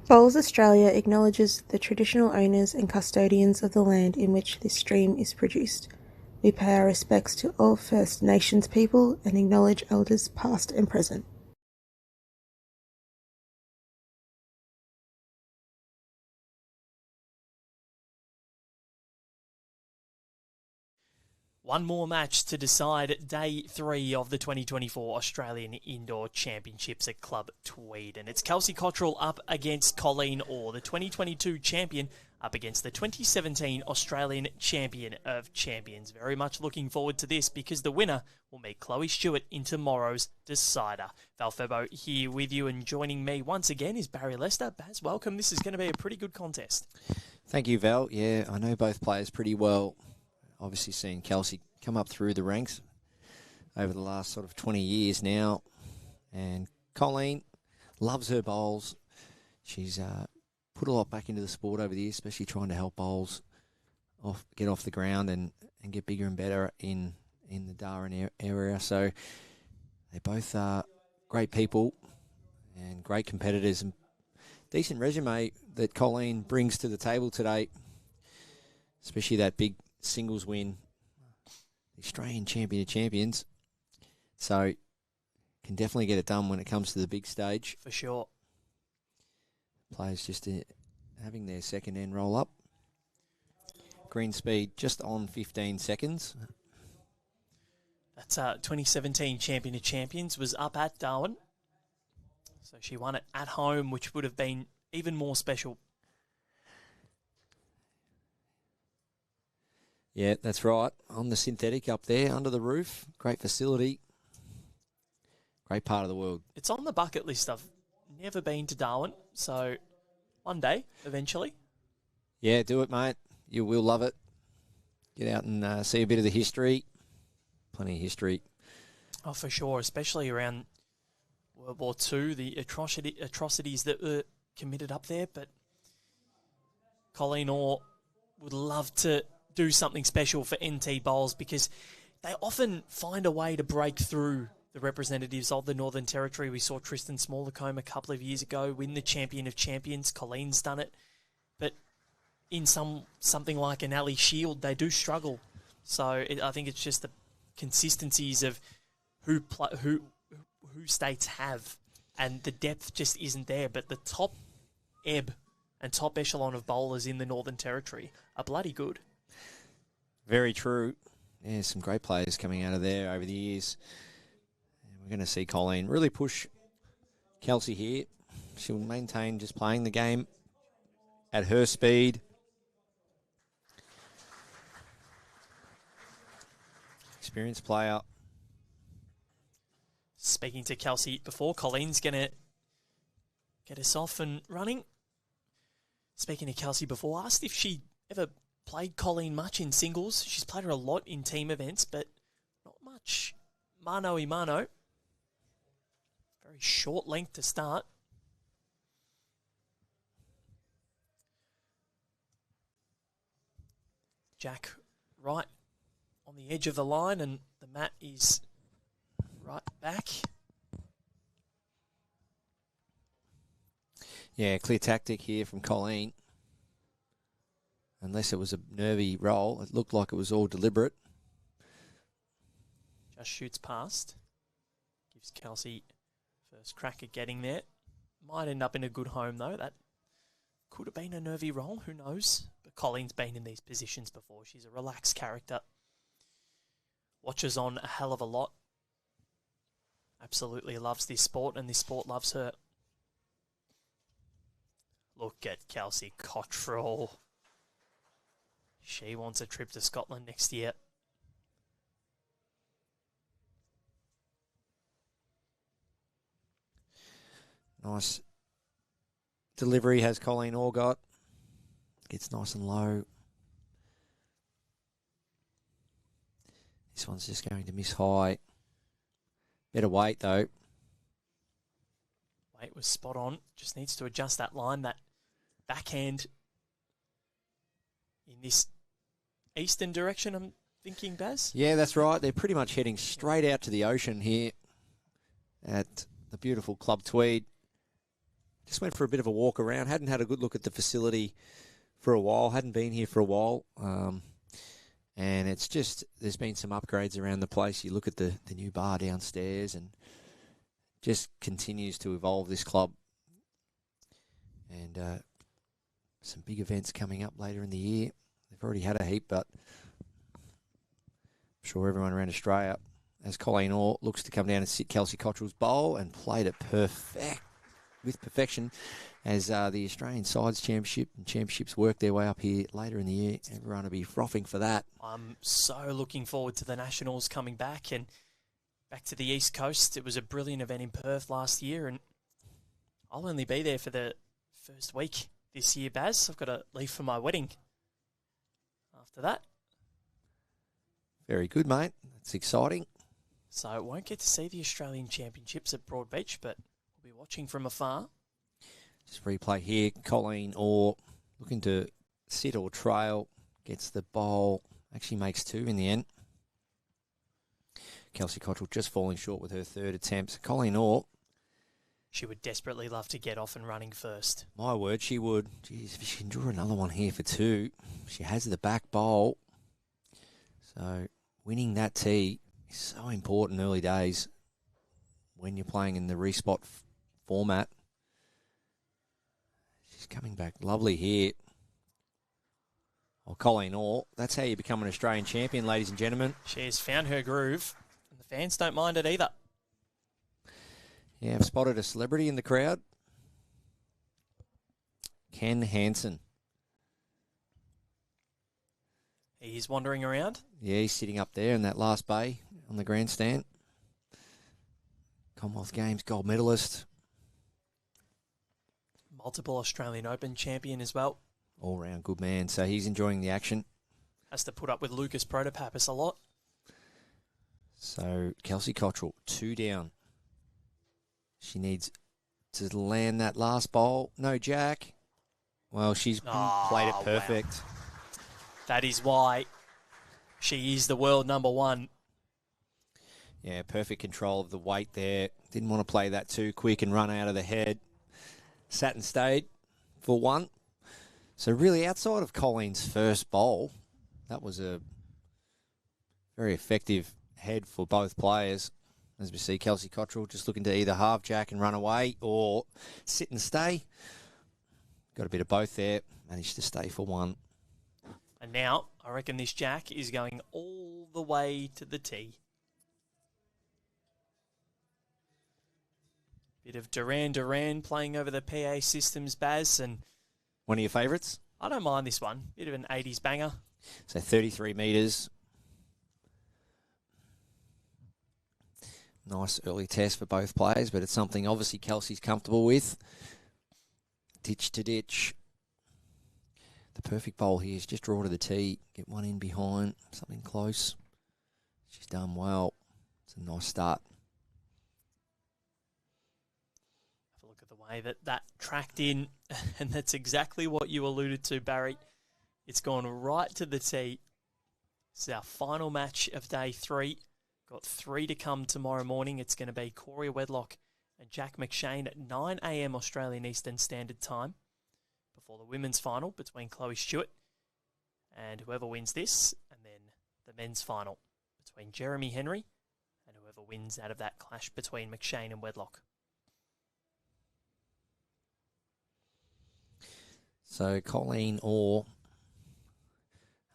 Bowls Australia acknowledges the traditional owners and custodians of the land in which this stream is produced. We pay our respects to all First Nations people and acknowledge elders past and present. One more match to decide day 3 of the 2024 Australian Indoor Championships at Club Tweed. And it's Kelsey Cottrell up against Colleen Orr, the 2022 champion, up against the 2017 Australian Champion of Champions. Very much looking forward to this because the winner will meet Chloe Stewart in tomorrow's decider. Val Febo here with you, and joining me once again is Barry Lester. Baz, welcome. This is going to be a pretty good contest. Thank you, Val. Yeah, I know both players pretty well. Obviously seen Kelsey come up through the ranks over the last sort of 20 years now. And Colleen loves her bowls. She's put a lot back into the sport over the years, especially trying to help bowls get off the ground and get bigger and better in the Darwin area. So they both are great people and great competitors, and decent resume that Colleen brings to the table today, especially that big singles win, Australian Champion of Champions. So can definitely get it done when it comes to the big stage. For sure. Players just having their second end roll up. Green speed just on 15 seconds. That's 2017 Champion of Champions, was up at Darwin. So she won it at home, which would have been even more special. Yeah, that's right. On the synthetic up there, under the roof. Great facility. Great part of the world. It's on the bucket list. I've never been to Darwin, so one day, eventually. Yeah, do it, mate. You will love it. Get out and see a bit of the history. Plenty of history. Oh, for sure, especially around World War II, the atrocities that were committed up there. But Colleen Orr would love to do something special for NT Bowls because they often find a way to break through the representatives of the Northern Territory. We saw Tristan Smallacombe a couple of years ago win the Champion of Champions. Colleen's done it. But in something like an Ali Shield, they do struggle. So I think it's just the consistencies of who states have, and the depth just isn't there. But the top ebb and top echelon of bowlers in the Northern Territory are bloody good. Very true. Yeah, some great players coming out of there over the years. And we're going to see Colleen really push Kelsey here. She'll maintain just playing the game at her speed. Experienced player. Speaking to Kelsey before, Colleen's going to get us off and running. Speaking to Kelsey before, asked if she ever played Colleen much in singles. She's played her a lot in team events, but not much mano-y-mano. Very short length to start. Jack right on the edge of the line, and the mat is right back. Yeah, clear tactic here from Colleen. Unless it was a nervy roll, it looked like it was all deliberate. Just shoots past. Gives Kelsey first crack at getting there. Might end up in a good home, though. That could have been a nervy roll. Who knows? But Colleen's been in these positions before. She's a relaxed character. Watches on a hell of a lot. Absolutely loves this sport, and this sport loves her. Look at Kelsey Cottrell. She wants a trip to Scotland next year. Nice delivery has Colleen Orr got. Gets nice and low. This one's just going to miss high. Better weight though. Weight was spot on. Just needs to adjust that line, that backhand in this eastern direction, I'm thinking, Baz? Yeah, that's right. They're pretty much heading straight out to the ocean here at the beautiful Club Tweed. Just went for a bit of a walk around. Hadn't had a good look at the facility for a while. Hadn't been here for a while. And it's just, there's been some upgrades around the place. You look at the new bar downstairs and just continues to evolve, this club. And some big events coming up later in the year. They've already had a heap, but I'm sure everyone around Australia, as Colleen Orr looks to come down and sit Kelsey Cottrell's bowl, and played it with perfection as the Australian Sides Championship and Championships work their way up here later in the year. Everyone will be frothing for that. I'm so looking forward to the Nationals coming back and back to the East Coast. It was a brilliant event in Perth last year, and I'll only be there for the first week this year, Baz. I've got to leave for my wedding after that. Very good, mate. That's exciting. So I won't get to see the Australian Championships at Broadbeach, but we'll be watching from afar. Just replay here. Colleen Orr looking to sit or trail. Gets the bowl. Actually makes two in the end. Kelsey Cottrell just falling short with her third attempt. Colleen Orr. She would desperately love to get off and running first. My word, she would. Jeez, if she can draw another one here for two. She has the back bowl. So winning that tee is so important early days when you're playing in the respot format. She's coming back lovely here. Well, Colleen Orr, that's how you become an Australian champion, ladies and gentlemen. She has found her groove, and the fans don't mind it either. Yeah, I've spotted a celebrity in the crowd. Ken Hansen. He's wandering around. Yeah, he's sitting up there in that last bay on the grandstand. Commonwealth Games gold medalist. Multiple Australian Open champion as well. All round good man. So he's enjoying the action. Has to put up with Lucas Protopapis a lot. So Kelsey Cottrell, 2 down. She needs to land that last bowl. No jack. Well, she's played it perfect. Wow. That is why she is the world number one. Yeah, perfect control of the weight there. Didn't want to play that too quick and run out of the head. Sat and stayed for one. So really, outside of Colleen's first bowl, that was a very effective head for both players. As we see, Kelsey Cottrell just looking to either half jack and run away or sit and stay. Got a bit of both there. Managed to stay for one. And now, I reckon this jack is going all the way to the tee. Bit of Duran playing over the PA systems, Baz, and one of your favourites? I don't mind this one. Bit of an 80s banger. So 33 metres. Nice early test for both players, but it's something obviously Kelsey's comfortable with. Ditch to ditch. The perfect bowl here is just draw to the tee, get one in behind, something close. She's done well. It's a nice start. Have a look at the way that tracked in, and that's exactly what you alluded to, Barry. It's gone right to the tee. This is our final match of day 3. Got 3 to come tomorrow morning. It's going to be Corey Wedlock and Jack McShane at 9 a.m. Australian Eastern Standard Time before the women's final between Chloe Stewart and whoever wins this, and then the men's final between Jeremy Henry and whoever wins out of that clash between McShane and Wedlock. So Colleen Orr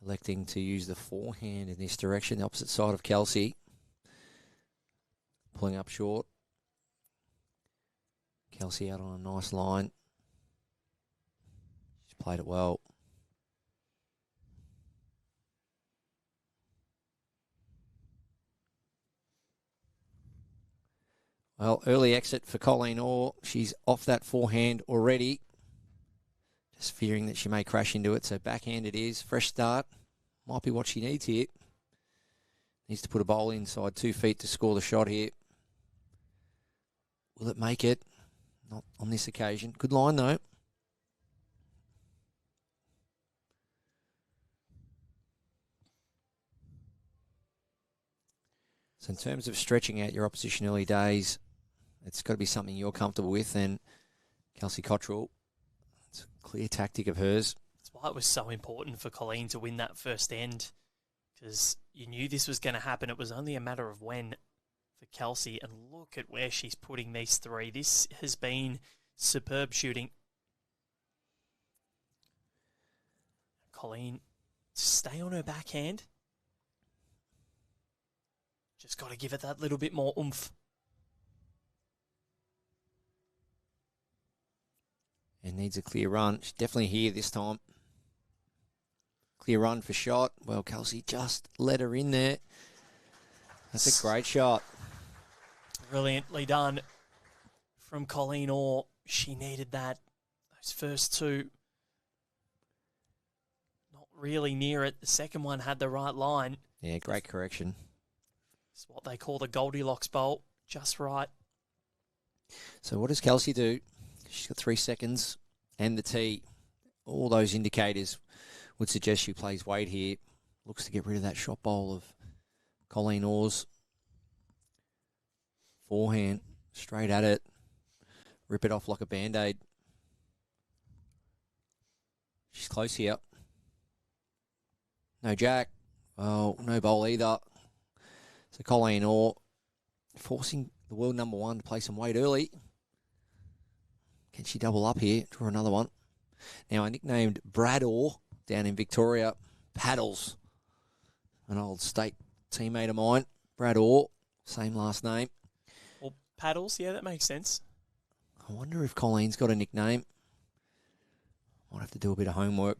electing to use the forehand in this direction, the opposite side of Kelsey. Pulling up short. Kelsey out on a nice line. She's played it well. Well, early exit for Colleen Orr. She's off that forehand already. Just fearing that she may crash into it. So backhand it is. Fresh start. Might be what she needs here. Needs to put a bowl inside 2 feet to score the shot here. Will it make it? Not on this occasion. Good line though. So in terms of stretching out your opposition early days, it's got to be something you're comfortable with. And Kelsey Cottrell. It's a clear tactic of hers. That's why it was so important for Colleen to win that first end, because you knew this was going to happen. It was only a matter of when for Kelsey, and look at where she's putting these three. This has been superb shooting. Colleen, stay on her backhand. Just got to give it that little bit more oomph. And needs a clear run. She's definitely here this time. Clear run for shot. Well, Kelsey just let her in there. That's a great shot. Brilliantly done from Colleen Orr. She needed that. Those first two, not really near it. The second one had the right line. Yeah, great correction. It's what they call the Goldilocks bowl. Just right. So what does Kelsey do? She's got 3 seconds and the tee. All those indicators would suggest she plays weight here. Looks to get rid of that shot bowl of Colleen Orr's. Forehand, straight at it. Rip it off like a Band-Aid. She's close here. No jack. Oh, no bowl either. So Colleen Orr forcing the world number one to play some weight early. Can she double up here? Draw another one. Now, I nicknamed Brad Orr down in Victoria Paddles. An old state teammate of mine. Brad Orr, same last name. Well, Paddles, yeah, that makes sense. I wonder if Colleen's got a nickname. Might have to do a bit of homework.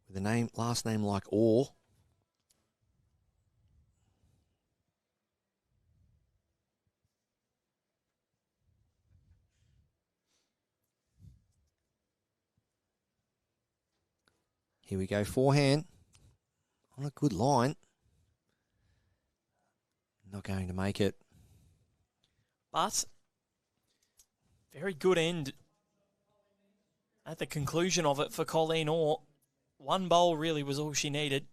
With a name, last name like Orr. Here we go, forehand. On a good line. Not going to make it. But very good end at the conclusion of it for Colleen Orr. One bowl really was all she needed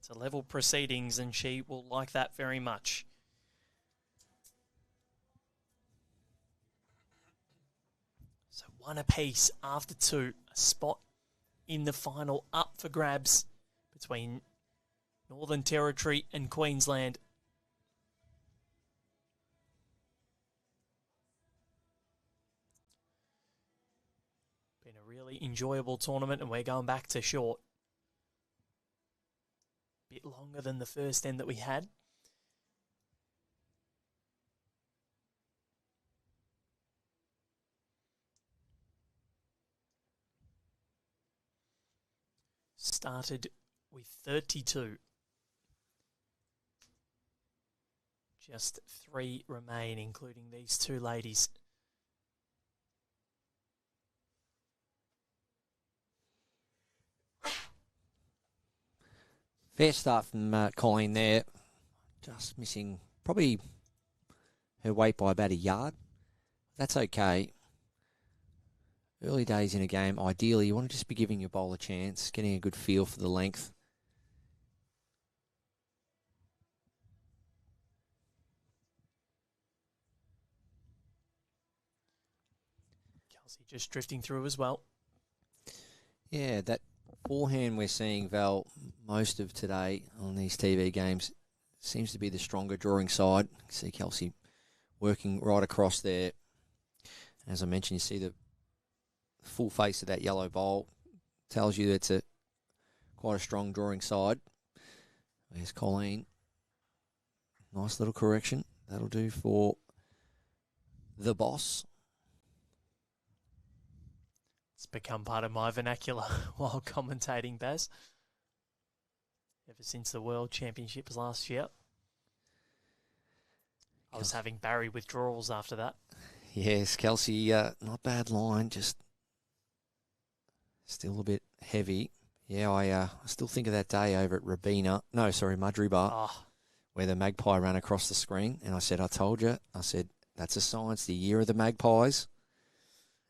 to level proceedings, and she will like that very much. So one apiece after two. A spot in the final up for grabs between Northern Territory and Queensland. Been a really enjoyable tournament, and we're going back to short. Bit longer than the first end that we had. Started with 32. Just 3 remain, including these two ladies. Fair start from Colleen there. Just missing probably her weight by about a yard. That's okay. Early days in a game, ideally, you want to just be giving your bowl a chance, getting a good feel for the length. Kelsey just drifting through as well. Yeah, that forehand we're seeing, Val, most of today on these TV games seems to be the stronger drawing side. See Kelsey working right across there. As I mentioned, you see the full face of that yellow bowl. Tells you it's quite a strong drawing side. There's Colleen. Nice little correction. That'll do for the boss. It's become part of my vernacular while commentating, Baz. Ever since the World Championships last year. I was having Barry withdrawals after that. Yes, Kelsey, not bad line, just still a bit heavy. Yeah, I still think of that day over at Mudgery where the magpie ran across the screen. And I said, I told you, I said, that's a sign. It's the year of the magpies.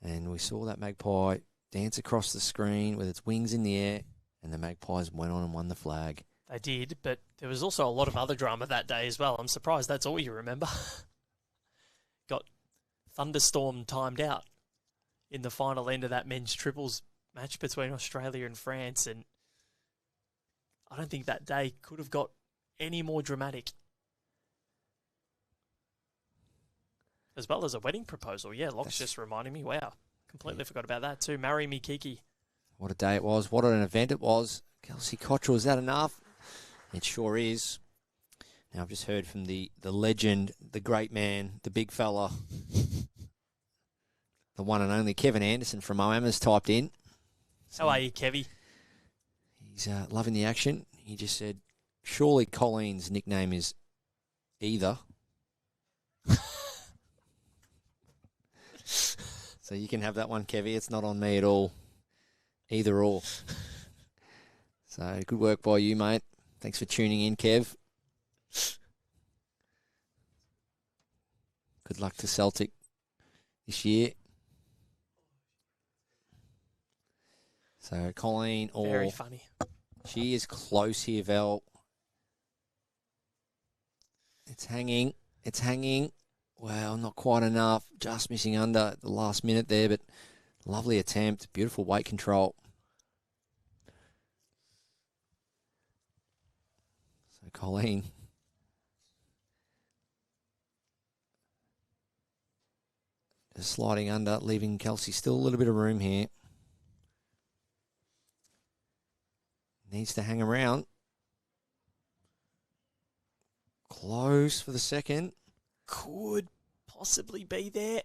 And we saw that magpie dance across the screen with its wings in the air, and the magpies went on and won the flag. They did, but there was also a lot of other drama that day as well. I'm surprised that's all you remember. Got thunderstorm timed out in the final end of that men's triples match between Australia and France, and I don't think that day could have got any more dramatic. As well as a wedding proposal. Yeah, Locke's just reminding me. Wow, completely forgot about that too. Marry me, Kiki. What a day it was. What an event it was. Kelsey Cottrell, is that enough? It sure is. Now, I've just heard from the legend, the great man, the big fella, the one and only Kevin Anderson from OAM's typed in. How are you, Kevy? He's loving the action. He just said, surely Colleen's nickname is Either. So you can have that one, Kevy. It's not on me at all. Either or. So good work by you, mate. Thanks for tuning in, Kev. Good luck to Celtic this year. So Colleen, very funny. She is close here, Val. It's hanging. It's hanging. Well, not quite enough. Just missing under at the last minute there, but lovely attempt. Beautiful weight control. So Colleen. Just sliding under, leaving Kelsey still a little bit of room here. Needs to hang around. Close for the second. Could possibly be there.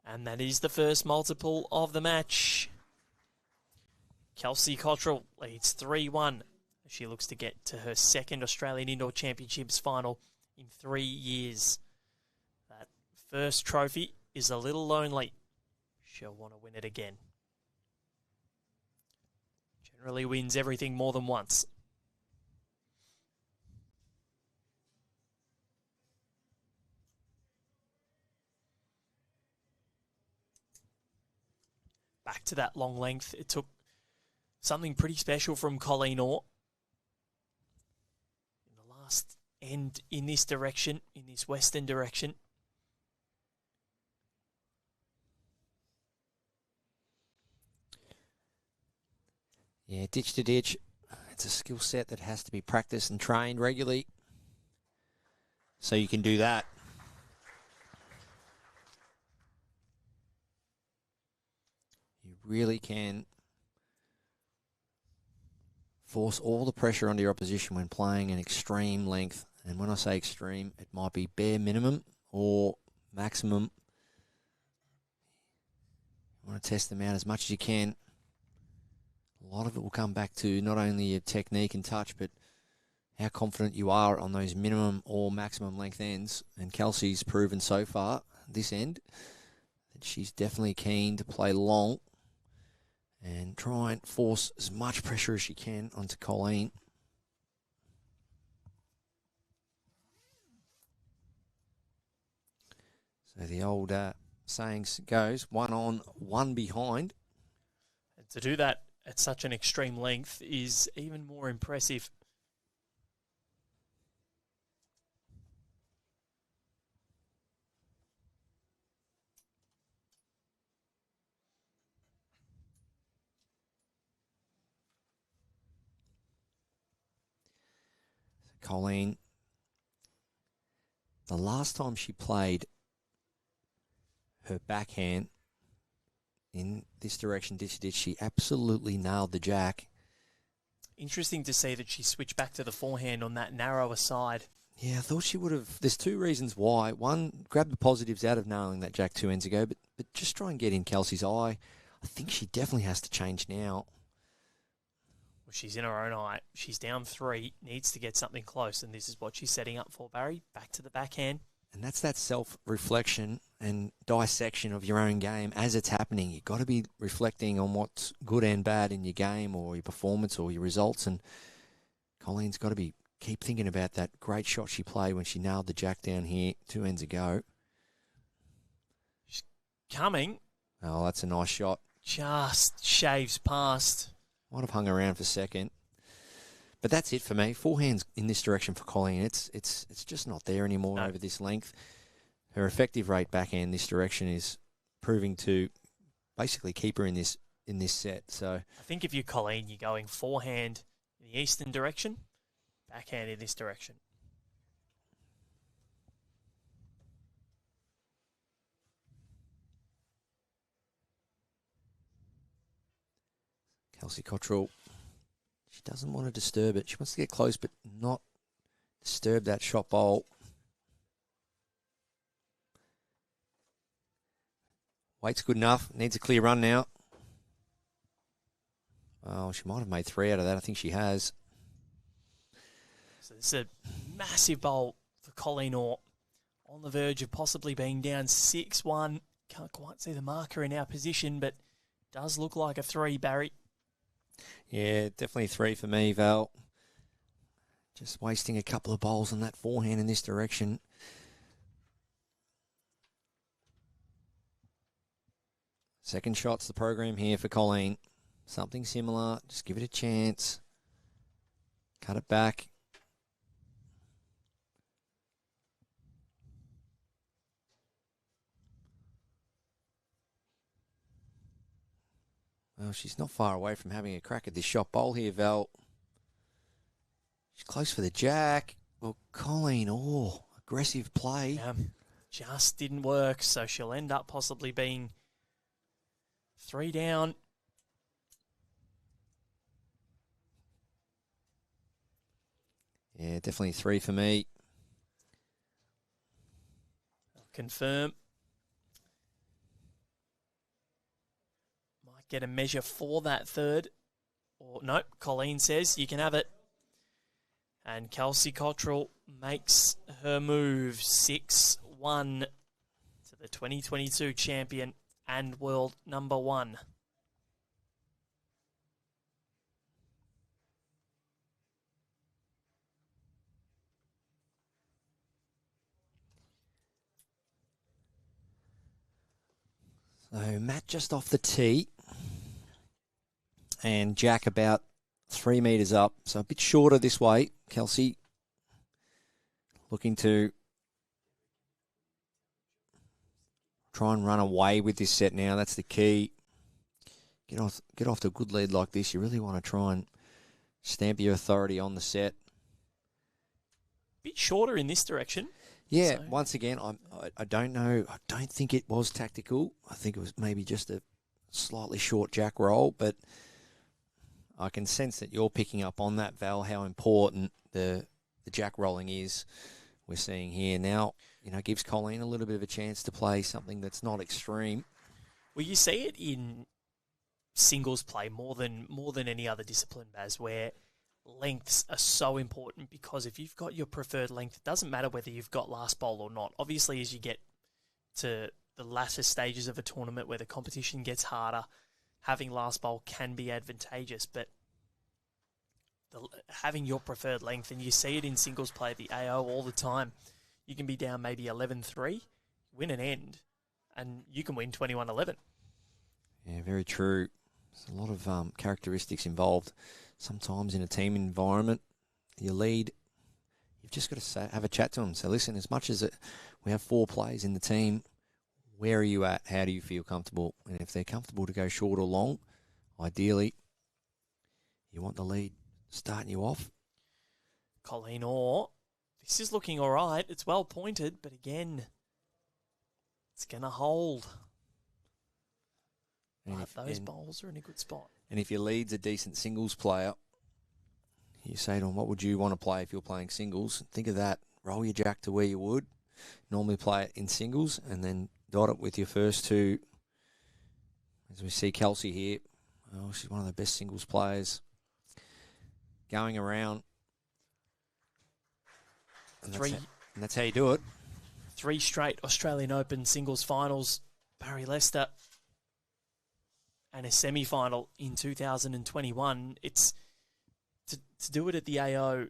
And that is the first multiple of the match. Kelsey Cottrell leads 3-1 as she looks to get to her second Australian Indoor Championships final in 3 years. That first trophy is a little lonely. She'll want to win it again. Generally wins everything more than once. Back to that long length. It took something pretty special from Colleen Orr in the last end in this direction, in this western direction. Yeah, ditch to ditch. It's a skill set that has to be practiced and trained regularly. So you can do that. You really can force all the pressure onto your opposition when playing an extreme length. And when I say extreme, it might be bare minimum or maximum. You want to test them out as much as you can. A lot of it will come back to not only your technique and touch, but how confident you are on those minimum or maximum length ends. And Kelsey's proven so far, this end, that she's definitely keen to play long and try and force as much pressure as she can onto Colleen. So the old saying goes, 1 on, 1 behind. And to do that at such an extreme length is even more impressive. Colleen, the last time she played her backhand in this direction, she absolutely nailed the jack. Interesting to see that she switched back to the forehand on that narrower side. Yeah, I thought she would have. There's 2 reasons why. One, grab the positives out of nailing that jack 2 ends ago, but just try and get in Kelsey's eye. I think she definitely has to change now. Well, she's in her own eye. She's down 3, needs to get something close, and this is what she's setting up for, Barry. Back to the backhand. And that's that self-reflection and dissection of your own game as it's happening. You've got to be reflecting on what's good and bad in your game or your performance or your results. And Colleen's got to keep thinking about that great shot she played when she nailed the jack down here 2 ends ago. She's coming. Oh, that's a nice shot. Just shaves past. Might have hung around for second. But that's it for me. Forehands in this direction for Colleen. It's just not there anymore over this length. her effective rate backhand this direction is proving to basically keep her in this set. So I think if you're Colleen, you're going forehand in the eastern direction, backhand in this direction. Kelsey Cottrell, she doesn't want to disturb it. She wants to get close, but not disturb that shot bowl. Weight's good enough. Needs a clear run now. Oh, she might have made 3 out of that. I think she has. So it's a massive bowl for Colleen Orr. On the verge of possibly being down 6-1. Can't quite see the marker in our position, but does look like a 3, Barry. Yeah, definitely 3 for me, Val. Just wasting a couple of bowls on that forehand in this direction. Second shot's the program here for Colleen. Something similar. Just give it a chance. Cut it back. Well, she's not far away from having a crack at this shot bowl here, Val. She's close for the jack. Well, Colleen, aggressive play. Just didn't work, so she'll end up possibly being 3 down. Yeah, definitely 3 for me. I'll confirm. Might get a measure for that third. Or no, Colleen says you can have it. And Kelsey Cottrell makes her move 6-1 to the 2022 champion and world number 1. So Matt just off the tee and Jack about 3 metres up. So a bit shorter this way. Kelsey looking to try and run away with this set now. That's the key. Get off to a good lead like this. You really want to try and stamp your authority on the set. Bit shorter in this direction. Yeah, so once again, I don't know. I don't think it was tactical. I think it was maybe just a slightly short jack roll, but I can sense that you're picking up on that, Val, how important the jack rolling is. We're seeing here now, gives Colleen a little bit of a chance to play something that's not extreme. Well, you see it in singles play more than any other discipline, Baz, where lengths are so important, because if you've got your preferred length, it doesn't matter whether you've got last bowl or not. Obviously, as you get to the latter stages of a tournament where the competition gets harder, having last bowl can be advantageous, but having your preferred length, and you see it in singles play at the AO all the time, you can be down maybe 11-3, win an end, and you can win 21-11. Yeah, very true. There's a lot of characteristics involved. Sometimes in a team environment, you lead, you've just got to have a chat to them. So listen, as much as we have 4 players in the team, where are you at? How do you feel comfortable? And if they're comfortable to go short or long, ideally, you want the lead starting you off. Colleen Orr, this is looking all right. It's well pointed, but again, it's going to hold. But those bowls are in a good spot. And if your lead's a decent singles player, you say to them, what would you want to play if you're playing singles? Think of that. Roll your jack to where you would. Normally play it in singles and then dot it with your first 2. As we see Kelsey here. Oh, she's one of the best singles players going around. And that's how you do it. 3 straight Australian Open singles finals. Barry Lester. And a semi-final in 2021. It's to do it at the AO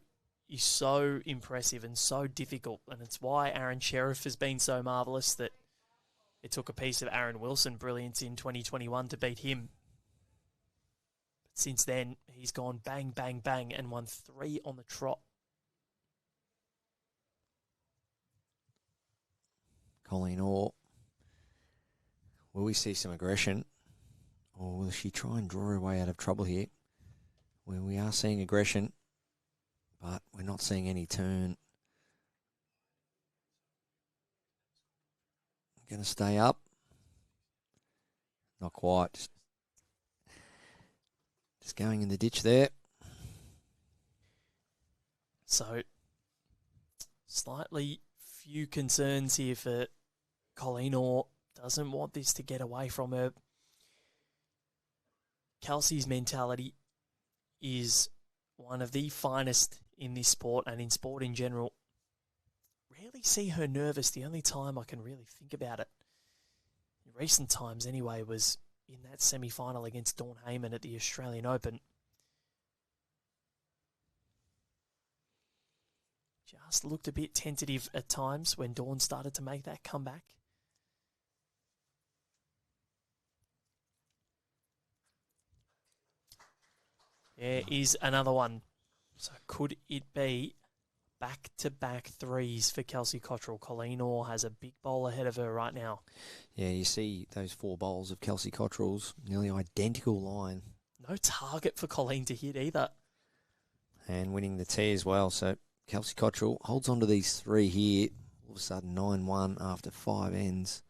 is so impressive and so difficult, and it's why Aaron Sheriff has been so marvellous that it took a piece of Aaron Wilson brilliance in 2021 to beat him. But since then, he's gone bang, bang, bang and won 3 on the trot. Colleen Orr. Will we see some aggression? Or will she try and draw her way out of trouble here? Well, we are seeing aggression, but we're not seeing any turn. Going to stay up. Not quite. Just going in the ditch there. So, slightly few concerns here for Colleen Orr. Doesn't want this to get away from her. Kelsey's mentality is one of the finest in this sport and in sport in general. Rarely see her nervous. The only time I can really think about it, in recent times anyway, was in that semi-final against Dawn Heyman at the Australian Open. Just looked a bit tentative at times when Dawn started to make that comeback. There is another one. So could it be back-to-back threes for Kelsey Cottrell? Colleen Orr has a big bowl ahead of her right now. Yeah, you see those 4 bowls of Kelsey Cottrell's nearly identical line. No target for Colleen to hit either. And winning the tee as well. So Kelsey Cottrell holds on to these 3 here. All of a sudden 9-1 after 5 ends.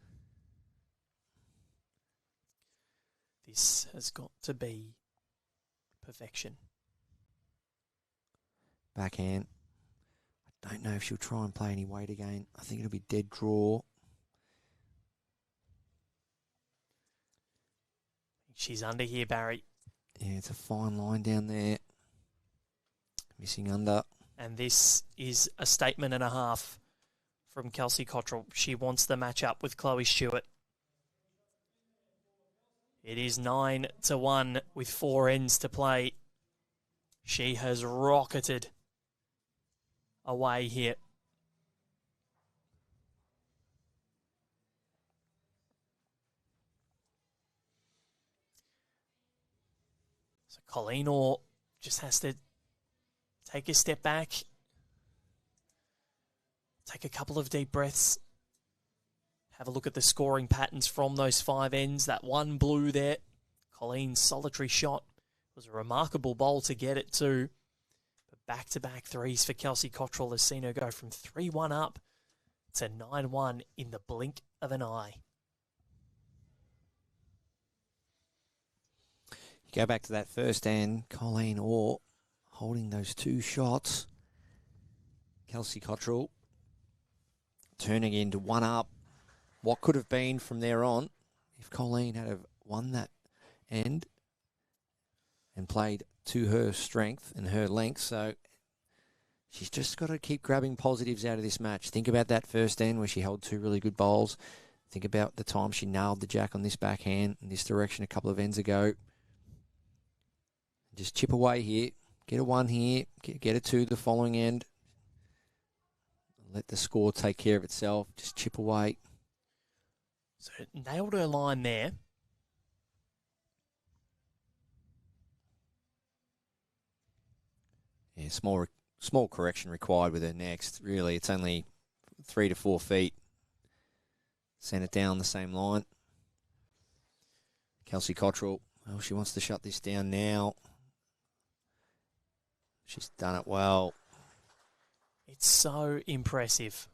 This has got to be perfection. Backhand. I don't know if she'll try and play any weight again. I think it'll be dead draw. She's under here, Barry. Yeah, it's a fine line down there. Missing under. And this is a statement and a half from Kelsey Cottrell. She wants the match up with Chloe Stewart. It is 9-1 with 4 ends to play. She has rocketed away here. So Colleen Orr just has to take a step back, take a couple of deep breaths, have a look at the scoring patterns from those 5 ends. That one blue there, Colleen's solitary shot, was a remarkable bowl to get it to. But back-to-back threes for Kelsey Cottrell has seen her go from 3-1 up to 9-1 in the blink of an eye. You go back to that first end, Colleen Orr holding those 2 shots. Kelsey Cottrell turning into 1 up. What could have been from there on if Colleen had have won that end and played to her strength and her length. So she's just got to keep grabbing positives out of this match. Think about that first end where she held 2 really good bowls. Think about the time she nailed the jack on this backhand in this direction a couple of ends ago. Just chip away here. Get a 1 here. Get a 2 the following end. Let the score take care of itself. Just chip away. So nailed her line there. Yeah, small correction required with her next. Really, it's only 3 to 4 feet. Send it down the same line. Kelsey Cottrell, well, she wants to shut this down now. She's done it well. It's so impressive.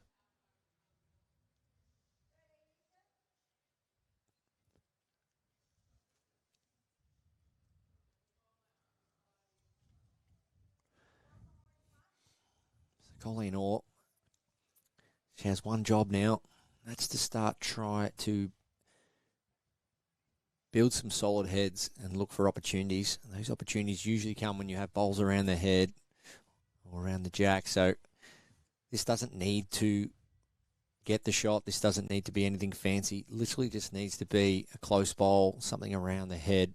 Colleen Orr, she has one job now. That's to try to build some solid heads and look for opportunities. And those opportunities usually come when you have bowls around the head or around the jack. So this doesn't need to get the shot. This doesn't need to be anything fancy. Literally just needs to be a close bowl, something around the head.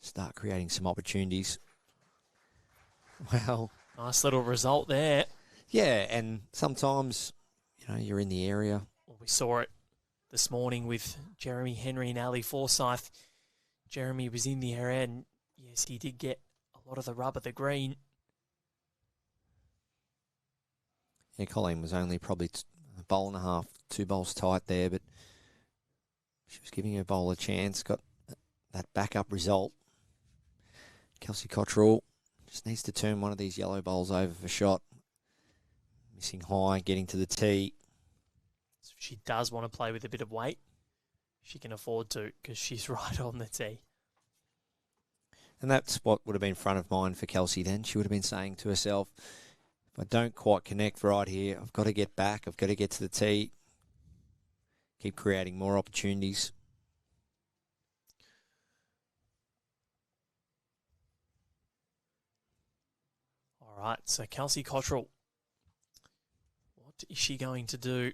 Start creating some opportunities. Well, nice little result there. Yeah, and sometimes, you're in the area. Well, we saw it this morning with Jeremy Henry and Ali Forsyth. Jeremy was in the area, and yes, he did get a lot of the rub of the green. Yeah, Colleen was only probably bowl and a half, 2 bowls tight there, but she was giving her bowl a chance, got that backup result. Kelsey Cottrell just needs to turn one of these yellow bowls over for shot. Missing high, getting to the tee. So if she does want to play with a bit of weight, she can afford to because she's right on the tee. And that's what would have been front of mind for Kelsey then. She would have been saying to herself, if I don't quite connect right here, I've got to get back. I've got to get to the tee. Keep creating more opportunities. All right, so Kelsey Cottrell, what is she going to do?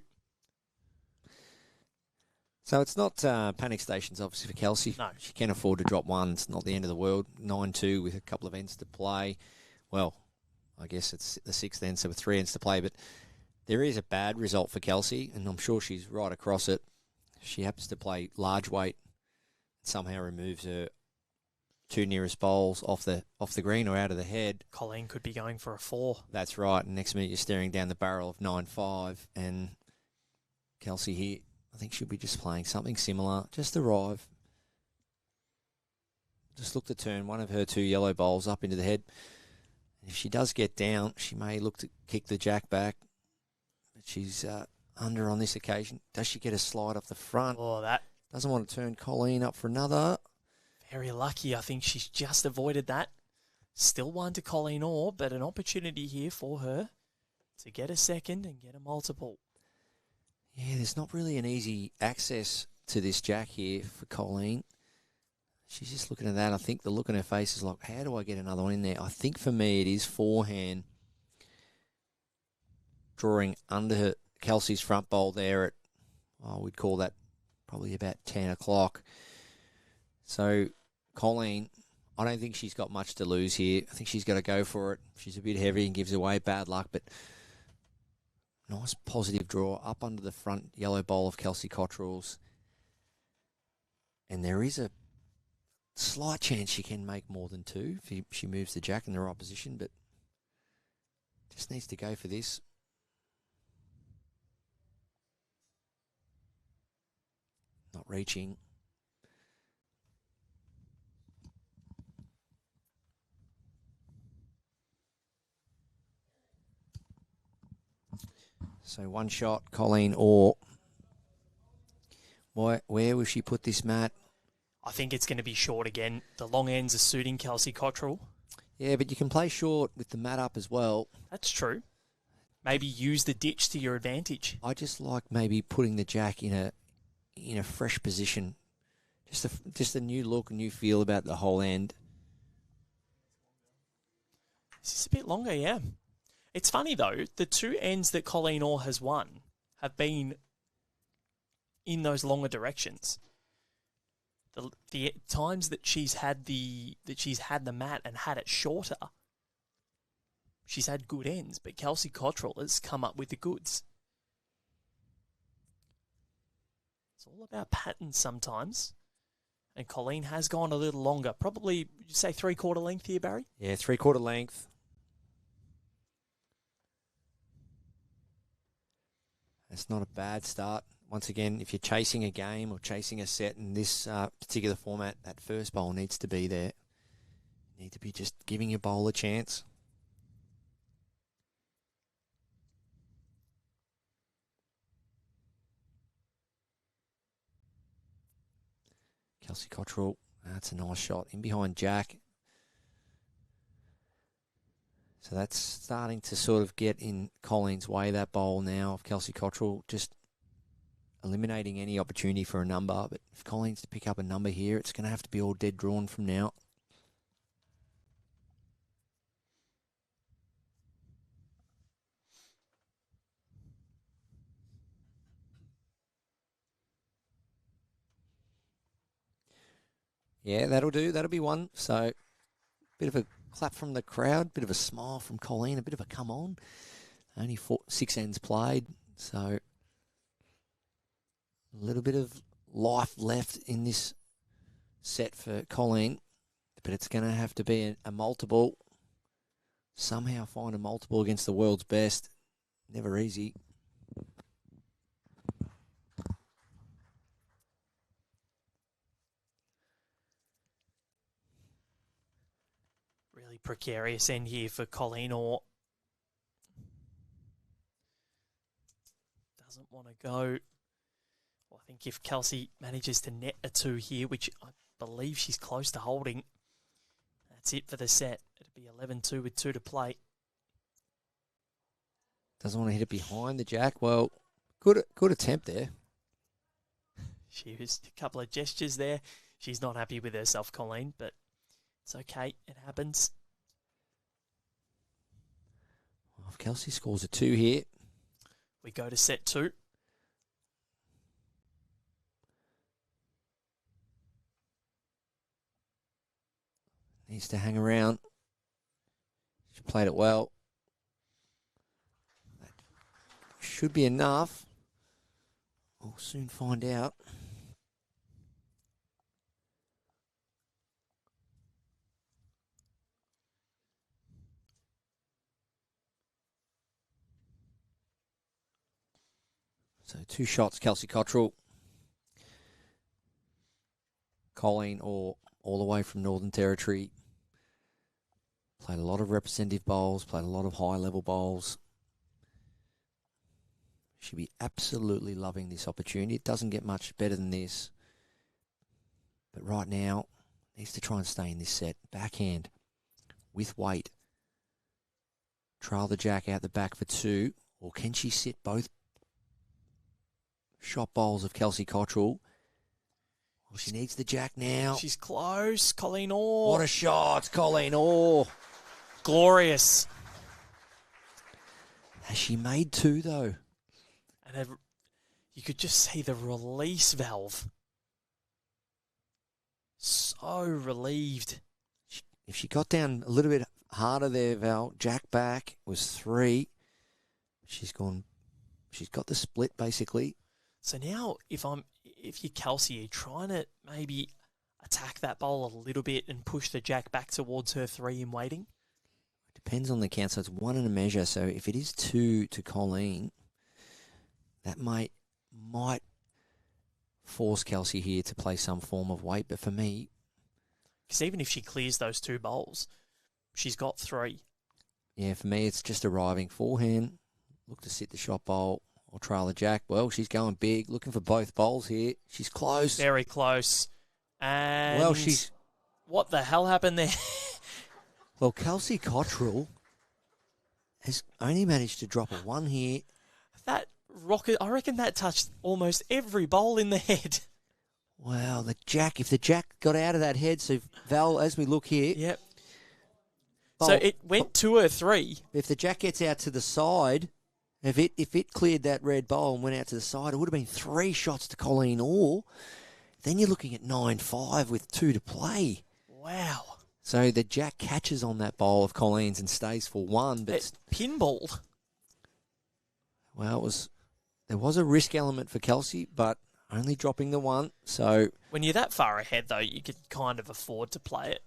So it's not panic stations, obviously, for Kelsey. No. She can afford to drop one. It's not the end of the world. 9-2 with a couple of ends to play. Well, I guess it's the 6th end, so with 3 ends to play. But there is a bad result for Kelsey, and I'm sure she's right across it. She happens to play large weight, somehow removes her 2 nearest bowls off the green or out of the head. Colleen could be going for a 4. That's right. And next minute you're staring down the barrel of 9-5, and Kelsey here, I think she'll be just playing something similar. Just arrive. Just look to turn one of her 2 yellow bowls up into the head. If she does get down, she may look to kick the jack back. But she's under on this occasion. Does she get a slide off the front? Oh, that. Doesn't want to turn Colleen up for another. Very lucky. I think she's just avoided that. Still one to Colleen Orr, but an opportunity here for her to get a second and get a multiple. Yeah, there's not really an easy access to this jack here for Colleen. She's just looking at that. I think the look on her face is like, how do I get another one in there? I think for me it is forehand. Drawing under her, Kelsey's front bowl there at, we'd call that probably about 10 o'clock. So Colleen, I don't think she's got much to lose here. I think she's got to go for it. She's a bit heavy and gives away bad luck, but nice positive draw up under the front yellow bowl of Kelsey Cottrell's. And there is a slight chance she can make more than 2 if she moves the jack in the right position, but just needs to go for this. Not reaching. So one shot, Colleen Orr. Where will she put this, Matt? I think it's going to be short again. The long ends are suiting Kelsey Cottrell. Yeah, but you can play short with the mat up as well. That's true. Maybe use the ditch to your advantage. I just like maybe putting the jack in a fresh position. Just a new look, a new feel about the whole end. This is a bit longer, yeah. It's funny, though, the 2 ends that Colleen Orr has won have been in those longer directions. The times that she's had the mat and had it shorter, she's had good ends, but Kelsey Cottrell has come up with the goods. It's all about patterns sometimes. And Colleen has gone a little longer. Probably, would you say 3/4 length here, Barry? Yeah, 3/4 length. It's not a bad start. Once again, if you're chasing a game or chasing a set in this particular format, that first bowl needs to be there. You need to be just giving your bowl a chance. Kelsey Cottrell, that's a nice shot. In behind Jack. So that's starting to sort of get in Colleen's way, that bowl now of Kelsey Cottrell, just eliminating any opportunity for a number. But if Colleen's to pick up a number here, it's going to have to be all dead drawn from now. Yeah, that'll do. That'll be one. So, bit of a clap from the crowd, bit of a smile from Colleen, a bit of a come on. Only 6 ends played, so a little bit of life left in this set for Colleen, but it's going to have to be a multiple. Somehow find a multiple against the world's best. Never easy. precarious end here for Colleen, or doesn't want to go. Well, I think if Kelsey manages to net a 2 here, which I believe she's close to holding, that's it for the set. It'll be 11-2 with 2 to play. Doesn't want to hit it behind the jack. Well, good attempt there. She used a couple of gestures there. She's not happy with herself, Colleen, but it's okay. It happens. Well, if Kelsey scores a 2 here, we go to set 2. Needs to hang around. She played it well. That should be enough. We'll soon find out. So 2 shots, Kelsey Cottrell. Colleen all the way from Northern Territory. Played a lot of representative bowls, played a lot of high-level bowls. She'll be absolutely loving this opportunity. It doesn't get much better than this. But right now, needs to try and stay in this set. Backhand with weight. Trail the jack out the back for 2. Or can she sit both shot bowls of Kelsey Cottrell? Well, she needs the jack now. She's close. Colleen Orr. What a shot, Colleen Orr. Glorious. Has she made 2, though? And you could just see the release valve. So relieved. If she got down a little bit harder there, Val, jack back was 3. She's got the split, basically. So now, if you're Kelsey, you're trying to maybe attack that bowl a little bit and push the jack back towards her 3 in waiting? Depends on the count, so it's 1 and a measure. So if it is 2 to Colleen, that might force Kelsey here to play some form of weight. But for me... Because even if she clears those 2 bowls, she's got 3. Yeah, for me, it's just arriving. Forehand, look to sit the shot bowl or trail the jack. Well, she's going big, looking for both bowls here. She's close. Very close. And well, she's... What the hell happened there? Well, Kelsey Cottrell has only managed to drop a 1 here. That rocket, I reckon that touched almost every bowl in the head. Wow, if the jack got out of that head, so Val, as we look here... Yep. Bowl, so it went to her 3. If the jack gets out to the side, if it cleared that red bowl and went out to the side, it would have been 3 shots to Colleen Orr. Then you're looking at 9-5 with 2 to play. Wow. So the jack catches on that bowl of Colleen's and stays for 1. But it pinballed. Well, there was a risk element for Kelsey, but only dropping the 1. So when you're that far ahead, though, you could kind of afford to play it.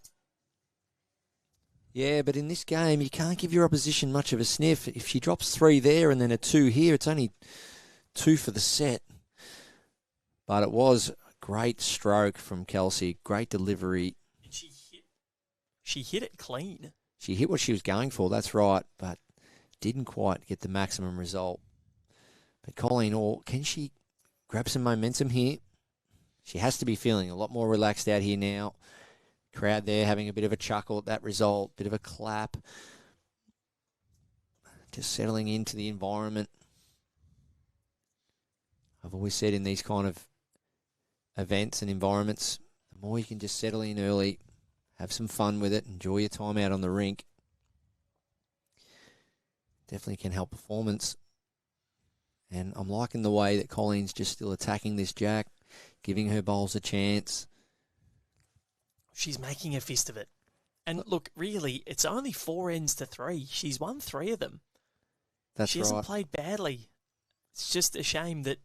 Yeah, but in this game, you can't give your opposition much of a sniff. If she drops 3 there and then a 2 here, it's only 2 for the set. But it was a great stroke from Kelsey. Great delivery. And she hit it clean. She hit what she was going for, that's right, but didn't quite get the maximum result. But Colleen Orr, can she grab some momentum here? She has to be feeling a lot more relaxed out here now. Crowd there having a bit of a chuckle at that result, bit of a clap. Just settling into the environment. I've always said in these kind of events and environments, the more you can just settle in early, have some fun with it, enjoy your time out on the rink. Definitely can help performance. And I'm liking the way that Colleen's just still attacking this jack, giving her bowls a chance. She's making a fist of it. And look, really, it's only 4 ends to 3. She's won 3 of them. That's she right. hasn't played badly. It's just a shame that,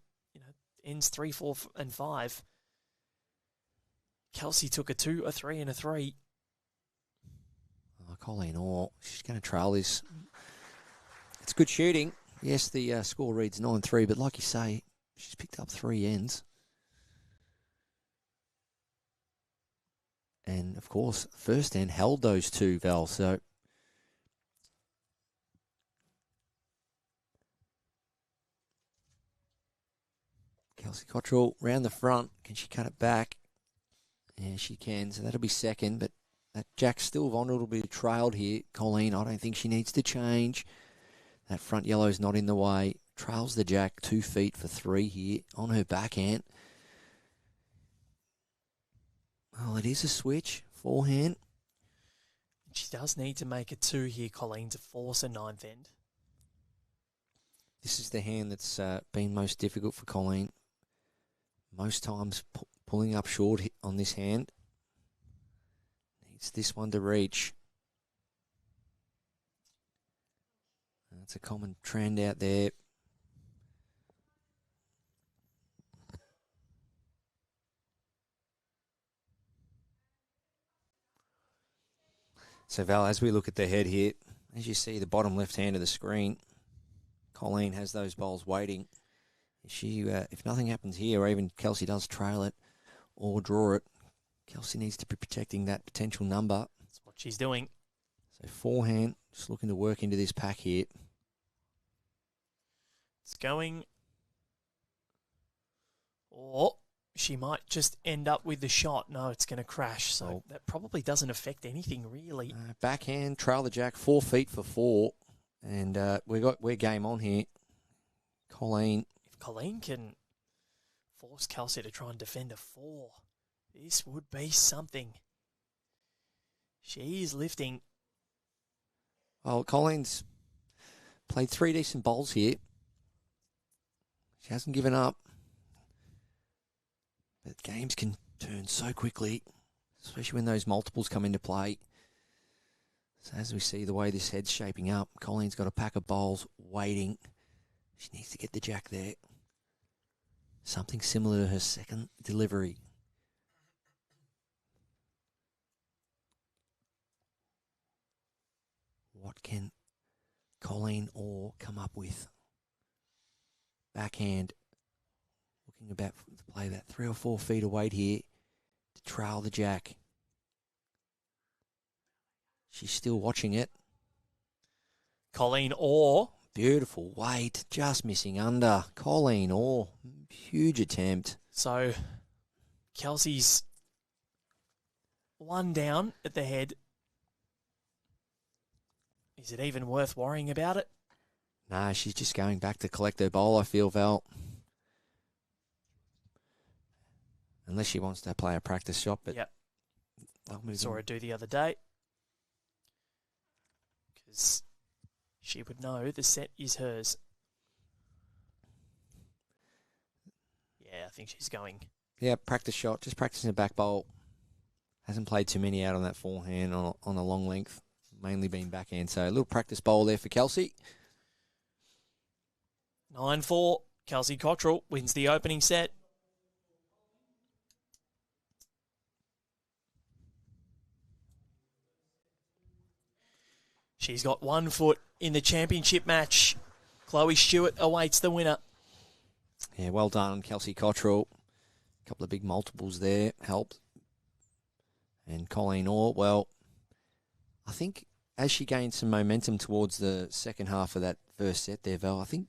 ends 3, 4, and 5. Kelsey took a 2, a 3, and a 3. Oh, Colleen Orr, she's going to trail this. It's good shooting. Yes, the score reads 9-3, but like you say, she's picked up 3 ends. And, of course, first hand held those two, Val. So Kelsey Cottrell round the front. Can she cut it back? Yeah, she can. So that'll be second. But that jack's still vulnerable to be trailed here. Colleen, I don't think she needs to change. That front yellow's not in the way. Trails the jack 2 feet for 3 here on her backhand. Well, it is a switch. Forehand. She does need to make a 2 here, Colleen, to force a 9th end. This is the hand that's been most difficult for Colleen. Most times pulling up short on this hand. Needs this one to reach. That's a common trend out there. So, Val, as we look at the head here, as you see the bottom left hand of the screen, Colleen has those bowls waiting. She, if nothing happens here, or even Kelsey does trail it or draw it, Kelsey needs to be protecting that potential number. That's what she's doing. So forehand, just looking to work into this pack here. It's going. Or she might just end up with the shot. No, it's going to crash. So that probably doesn't affect anything, really. Backhand, trail the jack, 4 feet for 4. And we're game on here. Colleen. If Colleen can force Kelsey to try and defend a 4, this would be something. She's lifting. Well, Colleen's played 3 decent bowls here. She hasn't given up. But games can turn so quickly, especially when those multiples come into play. So as we see the way this head's shaping up, Colleen's got a pack of bowls waiting. She needs to get the jack there. Something similar to her second delivery. What can Colleen Orr come up with? Backhand. Looking about to play that 3 or 4 feet away here to trail the jack. She's still watching it. Colleen Orr. Beautiful weight, just missing under. Colleen Orr, huge attempt. So Kelsey's 1 down at the head. Is it even worth worrying about it? Nah, she's just going back to collect her bowl, I feel, Val. Unless she wants to play a practice shot. But yep. Saw her do the other day. Because she would know the set is hers. Yeah, I think she's going. Yeah, practice shot. Just practicing a back bowl. Hasn't played too many out on that forehand on a long length. Mainly been backhand. So a little practice bowl there for Kelsey. 9-4. Kelsey Cottrell wins the opening set. She's got 1 foot in the championship match. Chloe Stewart awaits the winner. Yeah, well done, Kelsey Cottrell. A couple of big multiples there helped. And Colleen Orr, well, I think as she gained some momentum towards the second half of that first set there, Val, I think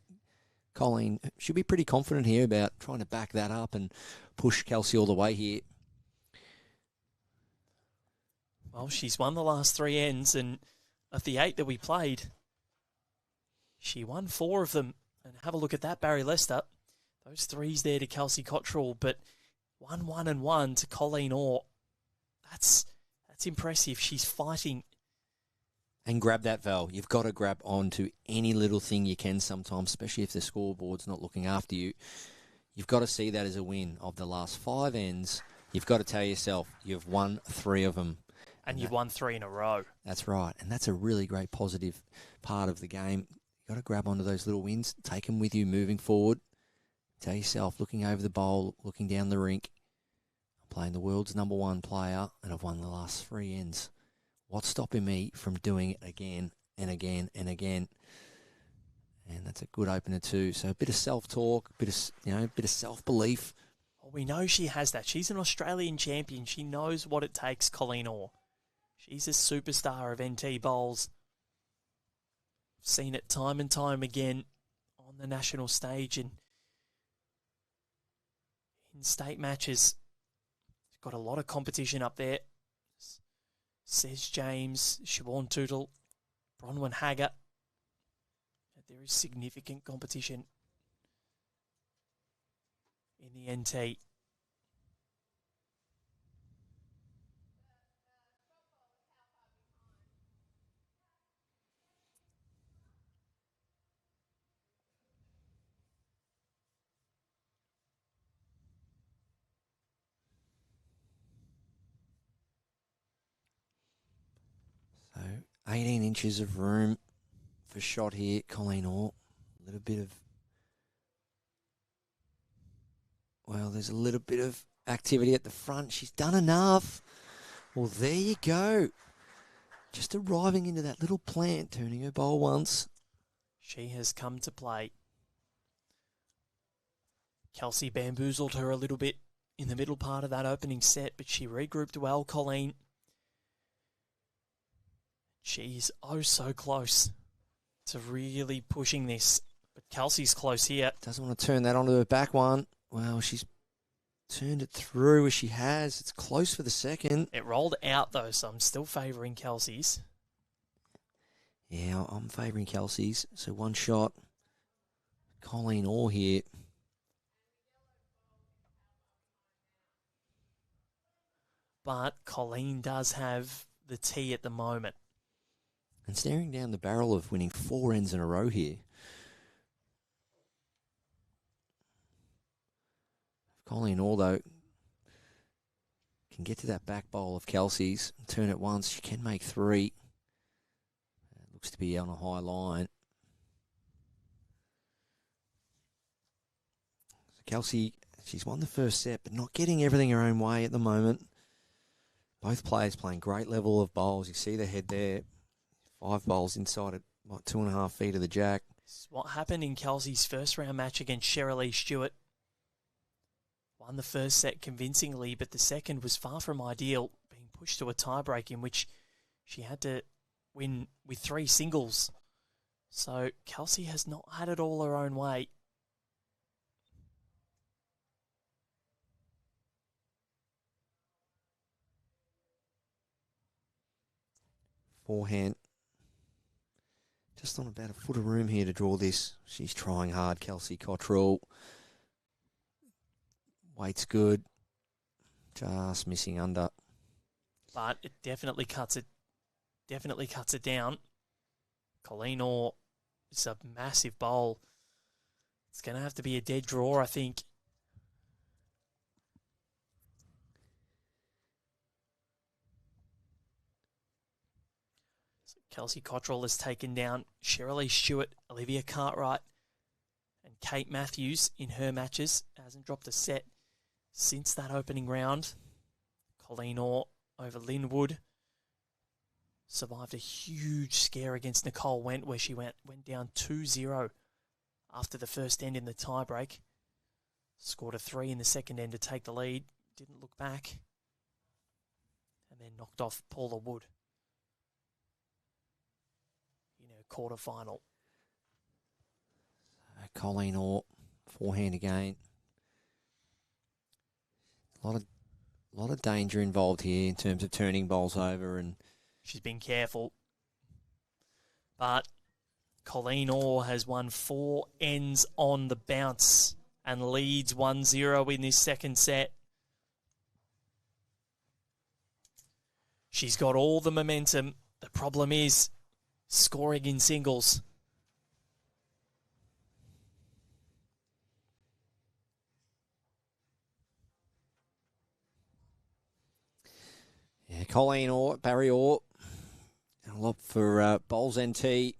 Colleen should be pretty confident here about trying to back that up and push Kelsey all the way here. Well, she's won the last 3 ends, and of the 8 that we played, she won 4 of them. And have a look at that, Barry Lester. Those 3s there to Kelsey Cottrell, but 1-1-1 to Colleen Orr. That's impressive. She's fighting. And grab that, Val. You've got to grab onto any little thing you can sometimes, especially if the scoreboard's not looking after you. You've got to see that as a win. Of the last 5 ends, you've got to tell yourself you've won 3 of them. And you've won 3 in a row. That's right. And that's a really great positive part of the game. You've got to grab onto those little wins, take them with you moving forward. Tell yourself, looking over the bowl, looking down the rink, I'm playing the world's #1 player, and I've won the last 3 ends. What's stopping me from doing it again and again and again? And that's a good opener too. So a bit of self-talk, bit of self-belief. Well, we know she has that. She's an Australian champion. She knows what it takes, Colleen Orr. She's a superstar of NT bowls. Seen it time and time again on the national stage and in state matches. She's got a lot of competition up there. Says James, Siobhan Tootle, Bronwyn Haggart. There is significant competition in the NT. So 18 inches of room for shot here, Colleen Orr. A little bit of, well, there's a little bit of activity at the front. She's done enough. Well, there you go. Just arriving into that little plant, turning her bowl once. She has come to play. Kelsey bamboozled her a little bit in the middle part of that opening set, but she regrouped well, Colleen. She's oh so close to really pushing this. But Kelsey's close here. Doesn't want to turn that onto her back one. Well, she's turned it through as she has. It's close for the second. It rolled out though, so I'm still favouring Kelsey's. Yeah, I'm favouring Kelsey's. So one shot. Colleen Orr here. But Colleen does have the tee at the moment. And staring down the barrel of winning 4 ends in a row here. If Colleen Orr, though, can get to that back bowl of Kelsey's and turn it once, she can make 3. It looks to be on a high line. So Kelsey, she's won the first set, but not getting everything her own way at the moment. Both players playing great level of bowls. You see the head there. 5 bowls inside at, 2.5 feet of the jack. This is what happened in Kelsey's first round match against Shirley Stewart. Won the first set convincingly, but the second was far from ideal, being pushed to a tiebreak in which she had to win with 3 singles. So Kelsey has not had it all her own way. Forehand. Just on about a foot of room here to draw this. She's trying hard, Kelsey Cottrell. Weight's good. Just missing under. But it definitely cuts it down. Colleen Orr is a massive bowl. It's going to have to be a dead draw, I think. So Kelsey Cottrell has taken down Shirley Stewart, Olivia Cartwright, and Kate Matthews in her matches. Hasn't dropped a set since that opening round. Colleen Orr over Lynn Wood. Survived a huge scare against Nicole Went, where she went down 2-0 after the first end in the tiebreak. Scored a 3 in the second end to take the lead. Didn't look back. And then knocked off Paula Wood in her quarterfinal. Colleen Orr, forehand again. A lot of danger involved here in terms of turning bowls over, and she's been careful. But Colleen Orr has won 4 ends on the bounce and leads 1-0 in this second set. She's got all the momentum. The problem is scoring in singles. yeah, Colleen Orr, Barry Orr, a lot for Bowls NT.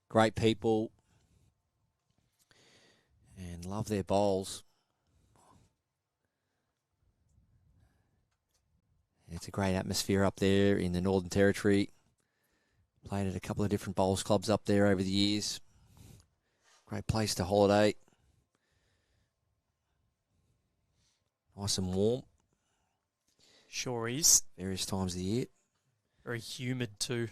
Great people, and love their bowls. It's a great atmosphere up there in the Northern Territory. Played at a couple of different bowls clubs up there over the years. Great place to holiday. Nice and warm. Sure is. Various times of the year. Very humid too.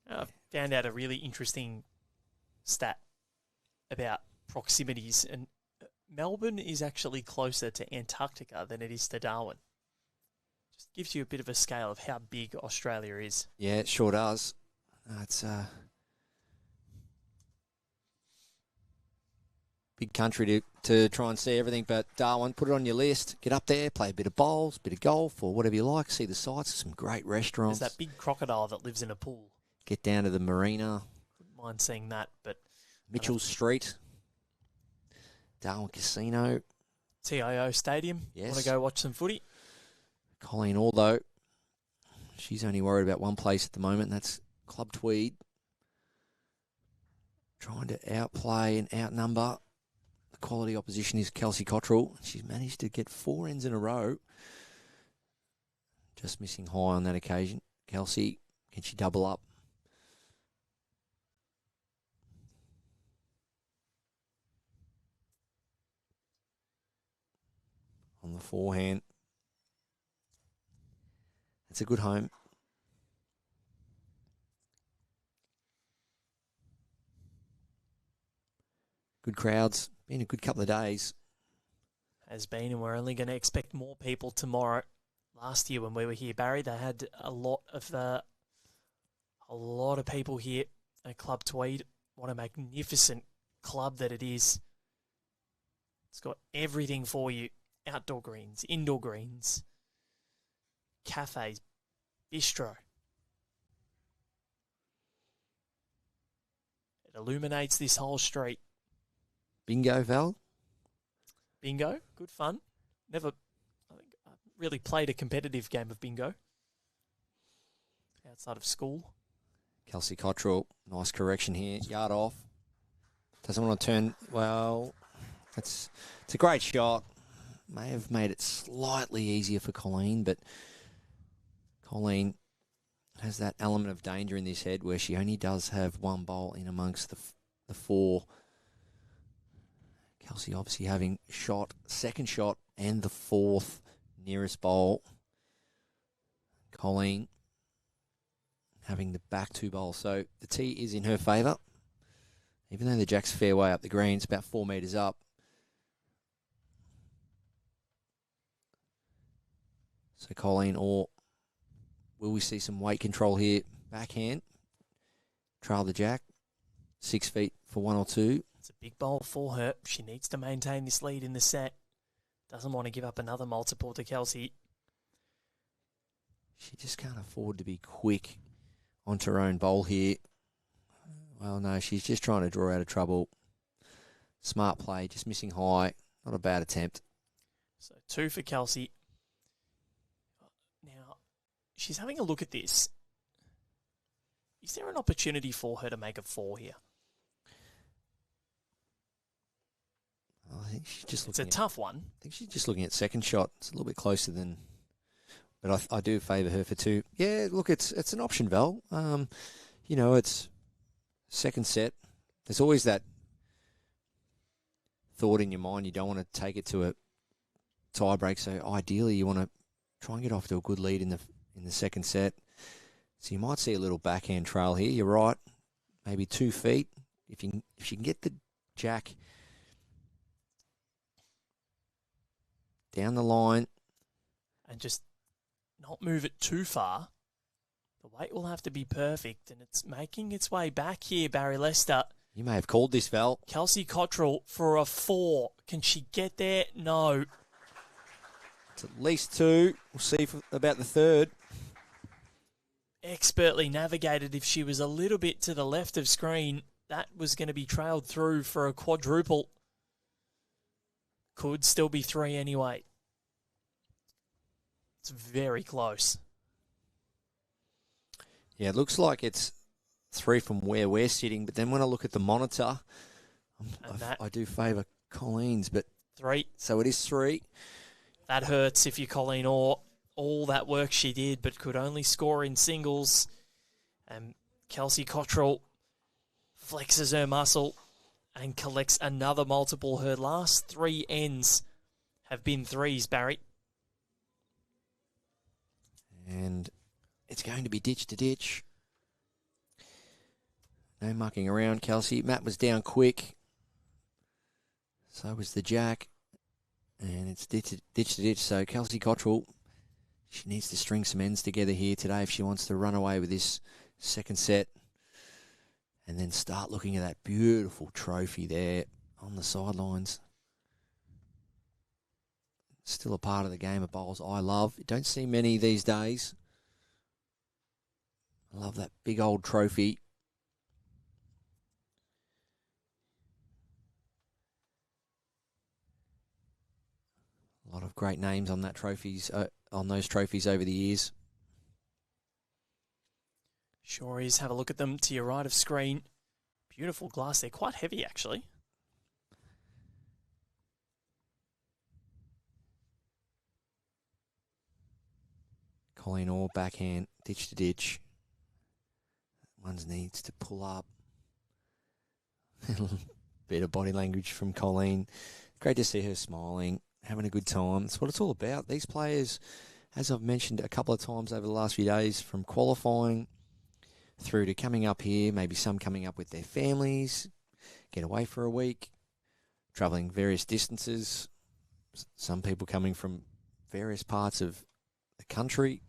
I found out a really interesting stat about proximities, and Melbourne is actually closer to Antarctica than it is to Darwin. Just gives you a bit of a scale of how big Australia is. Yeah, it sure does. It's big country to try and see everything, but Darwin, put it on your list. Get up there, play a bit of bowls, bit of golf, or whatever you like. See the sights, some great restaurants. There's that big crocodile that lives in a pool. Get down to the marina. Wouldn't mind seeing that, but Mitchell Street. Darwin Casino. TIO Stadium. Yes. Want to go watch some footy? Colleen, although she's only worried about one place at the moment, and that's Club Tweed. Trying to outplay and outnumber the quality opposition is Kelsey Cottrell. She's managed to get 4 ends in a row. Just missing high on that occasion. Kelsey, can she double up? On the forehand. It's a good home. Good crowds. Been a good couple of days. Has been, and we're only going to expect more people tomorrow. Last year when we were here, Barry, they had a lot of people here at Club Tweed. What a magnificent club that it is. It's got everything for you. Outdoor greens, indoor greens, cafes, bistro. It illuminates this whole street. Bingo, Val? Bingo, good fun. Never really played a competitive game of bingo outside of school. Kelsey Cottrell, nice correction here. Yard off. Doesn't want to turn. Well, it's a great shot. May have made it slightly easier for Colleen, but Colleen has that element of danger in this head where she only does have one bowl in amongst the 4. Kelsey obviously having second shot and the 4th nearest bowl. Colleen having the back 2 bowls. So the tee is in her favour. Even though the jack's fair way up the green, it's about 4 metres up. So Colleen, or will we see some weight control here? Backhand, trail the jack, 6 feet for 1 or 2. It's a big bowl for her. She needs to maintain this lead in the set. Doesn't want to give up another multiple to Kelsey. She just can't afford to be quick onto her own bowl here. Well, no, she's just trying to draw out of trouble. Smart play, just missing high. Not a bad attempt. So 2 for Kelsey. Now, she's having a look at this. Is there an opportunity for her to make a 4 here? I think she's just looking. It's a tough one. I think she's just looking at second shot. It's a little bit closer than, but I do favour her for 2. Yeah, look, it's an option, Val. It's second set. There's always that thought in your mind you don't want to take it to a tie break. So ideally, you want to try and get off to a good lead in the second set. So you might see a little backhand trail here. You're right. Maybe 2 feet. If you can get the jack down the line and just not move it too far, the weight will have to be perfect, and it's making its way back here, Barry Lester. You may have called this, Val. Kelsey Cottrell for a 4. Can she get there? No. It's at least 2. We'll see about the 3rd. Expertly navigated. If she was a little bit to the left of screen, that was going to be trailed through for a quadruple. Could still be 3 anyway. It's very close. Yeah, it looks like it's 3 from where we're sitting, but then when I look at the monitor, I do favour Colleen's, but 3. So it is 3. That hurts if you're Colleen Orr. All that work she did, but could only score in singles. And Kelsey Cottrell flexes her muscle and collects another multiple. Her last 3 ends have been threes, Barry. And it's going to be ditch to ditch. No mucking around, Kelsey. Matt was down quick. So was the jack. And it's ditch to ditch. So Kelsey Cottrell, she needs to string some ends together here today if she wants to run away with this second set. And then start looking at that beautiful trophy there on the sidelines. Still a part of the game of bowls I love. You don't see many these days. I love that big old trophy. A lot of great names on that trophies, on those trophies over the years. Sure is. Have a look at them to your right of screen. Beautiful glass. They're quite heavy, actually. Colleen Orr, backhand, ditch to ditch. One needs to pull up. Bit of body language from Colleen. Great to see her smiling, having a good time. That's what it's all about. These players, as I've mentioned a couple of times over the last few days, from qualifying through to coming up here, maybe some coming up with their families, get away for a week, travelling various distances, some people coming from various parts of the country,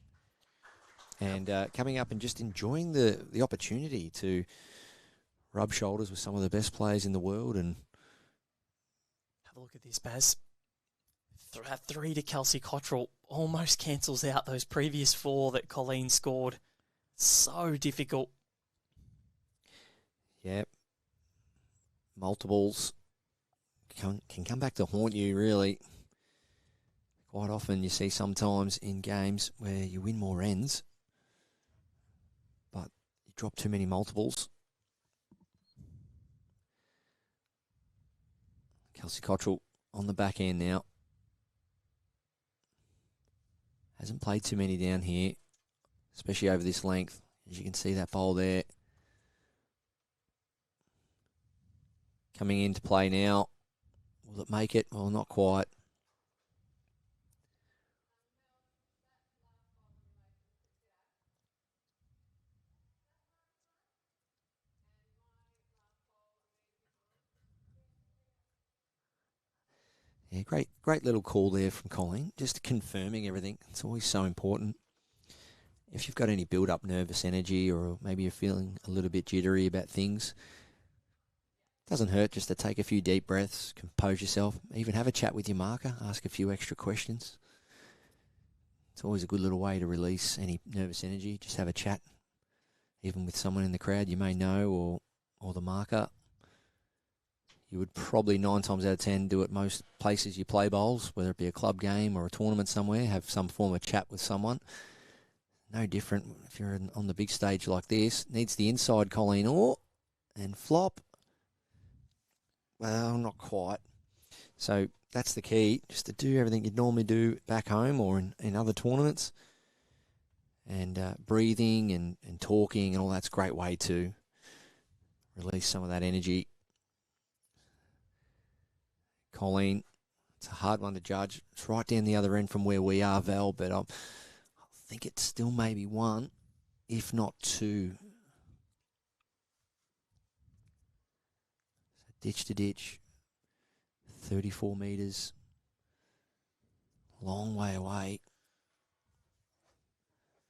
and coming up and just enjoying the opportunity to rub shoulders with some of the best players in the world. And have a look at this, Baz. At 3 to Kelsey Cottrell almost cancels out those previous 4 that Colleen scored. So difficult. Yep. Multiples can come back to haunt you, really. Quite often you see sometimes in games where you win more ends, but you drop too many multiples. Kelsey Cottrell on the back end now. Hasn't played too many down here, especially over this length. As you can see that bowl there. Coming into play now. Will it make it? Well, not quite. Yeah, great little call there from Colleen. Just confirming everything. It's always so important. If you've got any build-up nervous energy, or maybe you're feeling a little bit jittery about things, it doesn't hurt just to take a few deep breaths, compose yourself, even have a chat with your marker, ask a few extra questions. It's always a good little way to release any nervous energy. Just have a chat, even with someone in the crowd you may know, or the marker. You would probably 9 times out of 10 do it most places you play bowls, whether it be a club game or a tournament somewhere, have some form of chat with someone. No different if you're on the big stage like this. Needs the inside Colleen Orr and flop. Well, not quite. So that's the key, just to do everything you'd normally do back home or in other tournaments. And breathing and talking and all that's a great way to release some of that energy. Colleen, it's a hard one to judge. It's right down the other end from where we are, Val, but I think it's still maybe 1, if not 2. So ditch to ditch, 34 metres, long way away.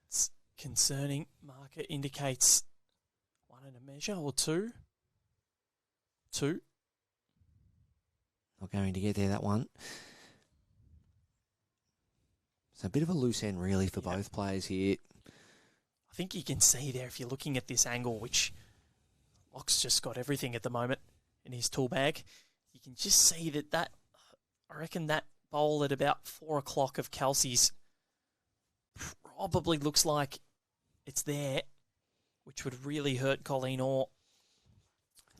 It's concerning. Marker indicates 1 and a measure, or 2. 2. Not going to get there, that one. So a bit of a loose end, really, for both players here. I think you can see there, if you're looking at this angle, which Locke's just got everything at the moment in his tool bag, you can just see that I reckon that bowl at about 4 o'clock of Kelsey's probably looks like it's there, which would really hurt Colleen Orr.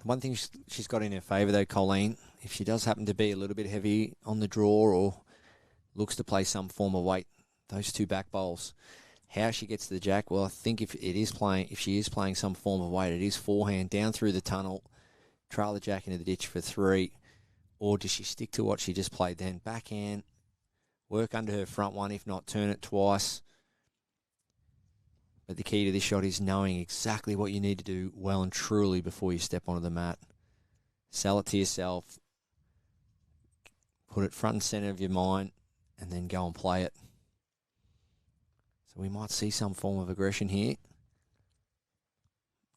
One thing she's got in her favour, though, Colleen, if she does happen to be a little bit heavy on the draw or looks to play some form of weight, those 2 back bowls, how she gets to the jack, well, I think if she is playing some form of weight, it is forehand down through the tunnel, trail the jack into the ditch for 3, or does she stick to what she just played then? Backhand, work under her front one, if not turn it twice. But the key to this shot is knowing exactly what you need to do well and truly before you step onto the mat. Sell it to yourself. Put it front and centre of your mind, and then go and play it. So we might see some form of aggression here.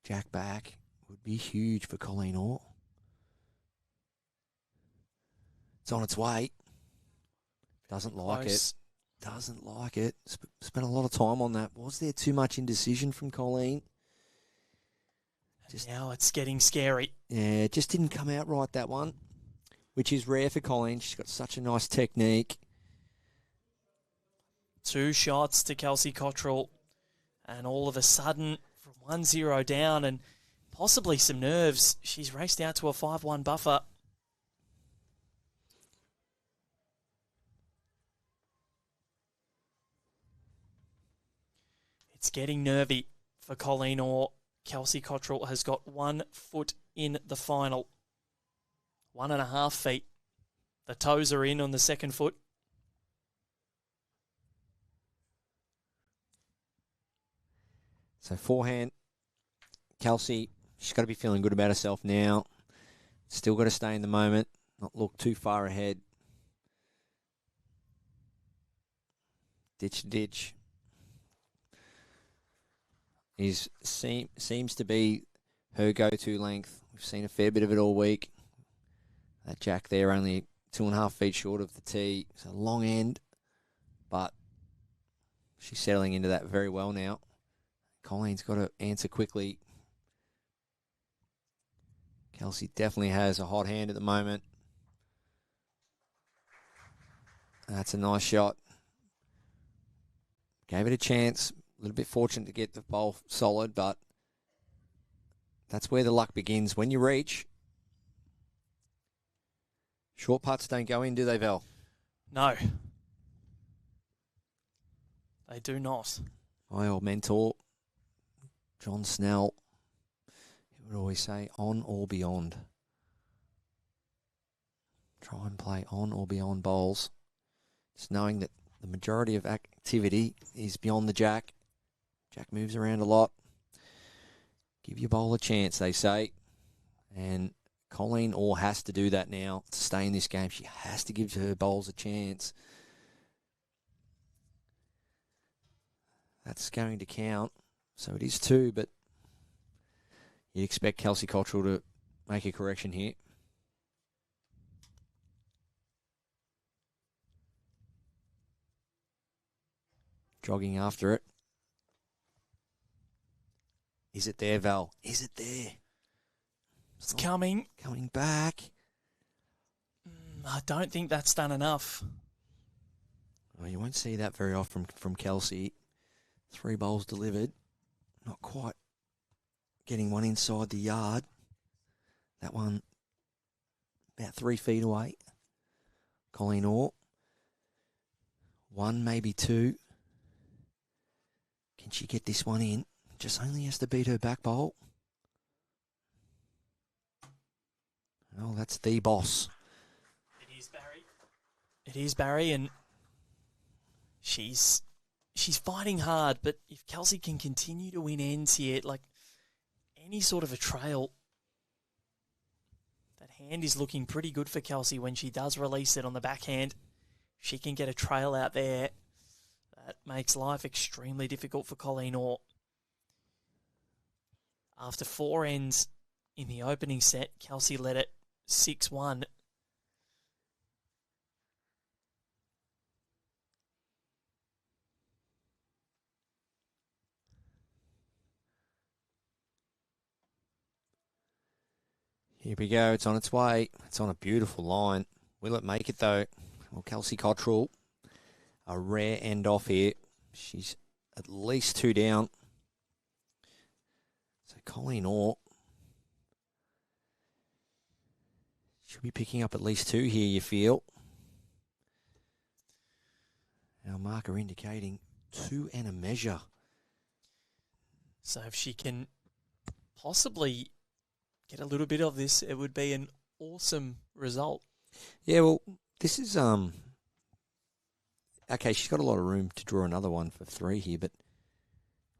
Jack back would be huge for Colleen Orr. It's on its way. Doesn't like it. Doesn't like it. Spent a lot of time on that. Was there too much indecision from Colleen? Now it's getting scary. Yeah, it just didn't come out right, that one, which is rare for Colleen. She's got such a nice technique. 2 shots to Kelsey Cottrell, and all of a sudden, from 1-0 down and possibly some nerves, she's raced out to a 5-1 buffer. It's getting nervy for Colleen Orr. Kelsey Cottrell has got 1 foot in the final. 1.5 feet. The toes are in on the second foot. So forehand, Kelsey, she's got to be feeling good about herself now. Still got to stay in the moment, not look too far ahead. Ditch to ditch. Seems to be her go-to length. We've seen a fair bit of it all week. That jack there only 2.5 feet short of the tee. It's a long end, but she's settling into that very well now. Colleen's got to answer quickly. Kelsey definitely has a hot hand at the moment. That's a nice shot. Gave it a chance. A little bit fortunate to get the bowl solid, but that's where the luck begins. When you reach, short putts don't go in, do they, Val? No. They do not. My old mentor, John Snell, he would always say, on or beyond. Try and play on or beyond bowls. Just knowing that the majority of activity is beyond the jack. Jack moves around a lot. Give your bowl a chance, they say. And Colleen Orr has to do that now to stay in this game. She has to give her bowls a chance. That's going to count. So it is 2, but you'd expect Kelsey Cottrell to make a correction here. Jogging after it. Is it there, Val? Is it there? It's coming. Coming back. I don't think that's done enough. Well, you won't see that very often from Kelsey. 3 bowls delivered. Not quite getting one inside the yard. That one about 3 feet away. Colleen Orr. 1, maybe 2. Can she get this one in? Just only has to beat her back bowl. Oh, that's the boss. It is Barry. It is Barry, and she's fighting hard, but if Kelsey can continue to win ends here, like any sort of a trail, that hand is looking pretty good for Kelsey when she does release it on the backhand. She can get a trail out there. That makes life extremely difficult for Colleen Orr. After 4 ends in the opening set, Kelsey led it 6-1. Here we go. It's on its way. It's on a beautiful line. Will it make it, though? Well, Kelsey Cottrell, a rare end off here. She's at least 2 down. So Colleen Orr should be picking up at least 2 here, you feel. Our marker indicating 2 and a measure. So if she can possibly get a little bit of this, it would be an awesome result. Yeah, well, this is okay. She's got a lot of room to draw another one for 3 here, but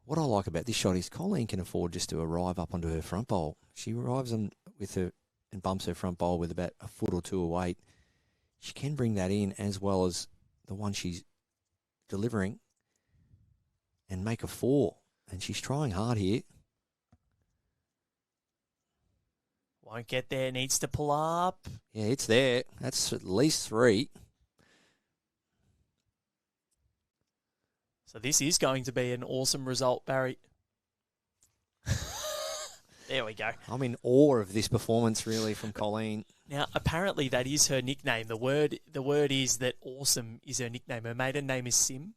what I like about this shot is Colleen can afford just to arrive up onto her front bowl. She arrives on with her and bumps her front bowl with about a foot or two of weight. She can bring that in as well as the one she's delivering and make a 4. And she's trying hard here. Won't get there, needs to pull up. Yeah, it's there. That's at least 3. So this is going to be an awesome result, Barry. There we go. I'm in awe of this performance, really, from Colleen. Now, apparently that is her nickname. The word is that awesome is her nickname. Her maiden name is Sim.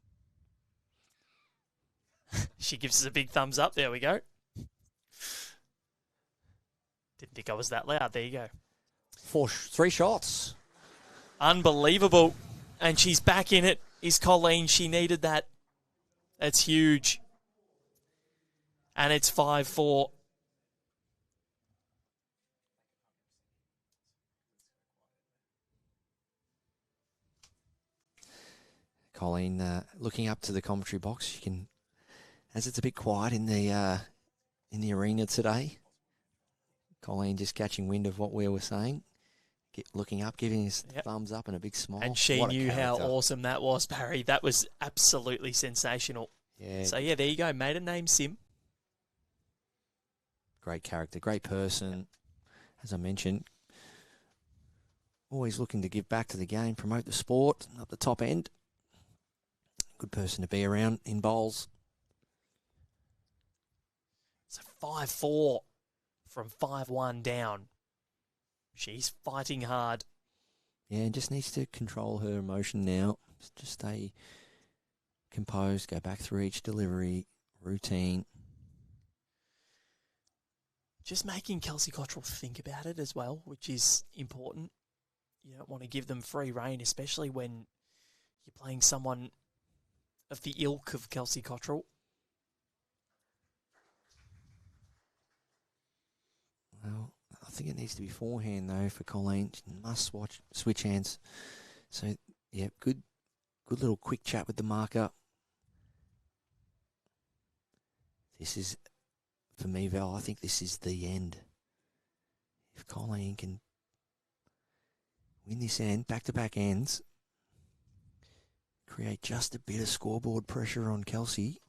She gives us a big thumbs up. There we go. Didn't think I was that loud. There you go. 3 shots. Unbelievable. And she's back in it. Is Colleen. She needed that. That's huge. And it's 5-4. Colleen looking up to the commentary box. She can, as it's a bit quiet in the arena today. Colleen just catching wind of what we were saying, looking up, giving us thumbs up and a big smile. And she knew how awesome that was, Barry. That was absolutely sensational. Yeah. So, yeah, there you go. Maiden name Sim. Great character, great person. As I mentioned, always looking to give back to the game, promote the sport up the top end. Good person to be around in bowls. It's a 5-4 from 5-1 down. She's fighting hard. Yeah, just needs to control her emotion now. Just stay composed, go back through each delivery, routine. Just making Kelsey Cottrell think about it as well, which is important. You don't want to give them free rein, especially when you're playing someone of the ilk of Kelsey Cottrell. Well, I think it needs to be forehand, though, for Colleen. She must switch hands. So, yeah, good little quick chat with the marker. This is, for me, Val, I think this is the end. If Colleen can win this end, back-to-back ends, create just a bit of scoreboard pressure on Kelsey.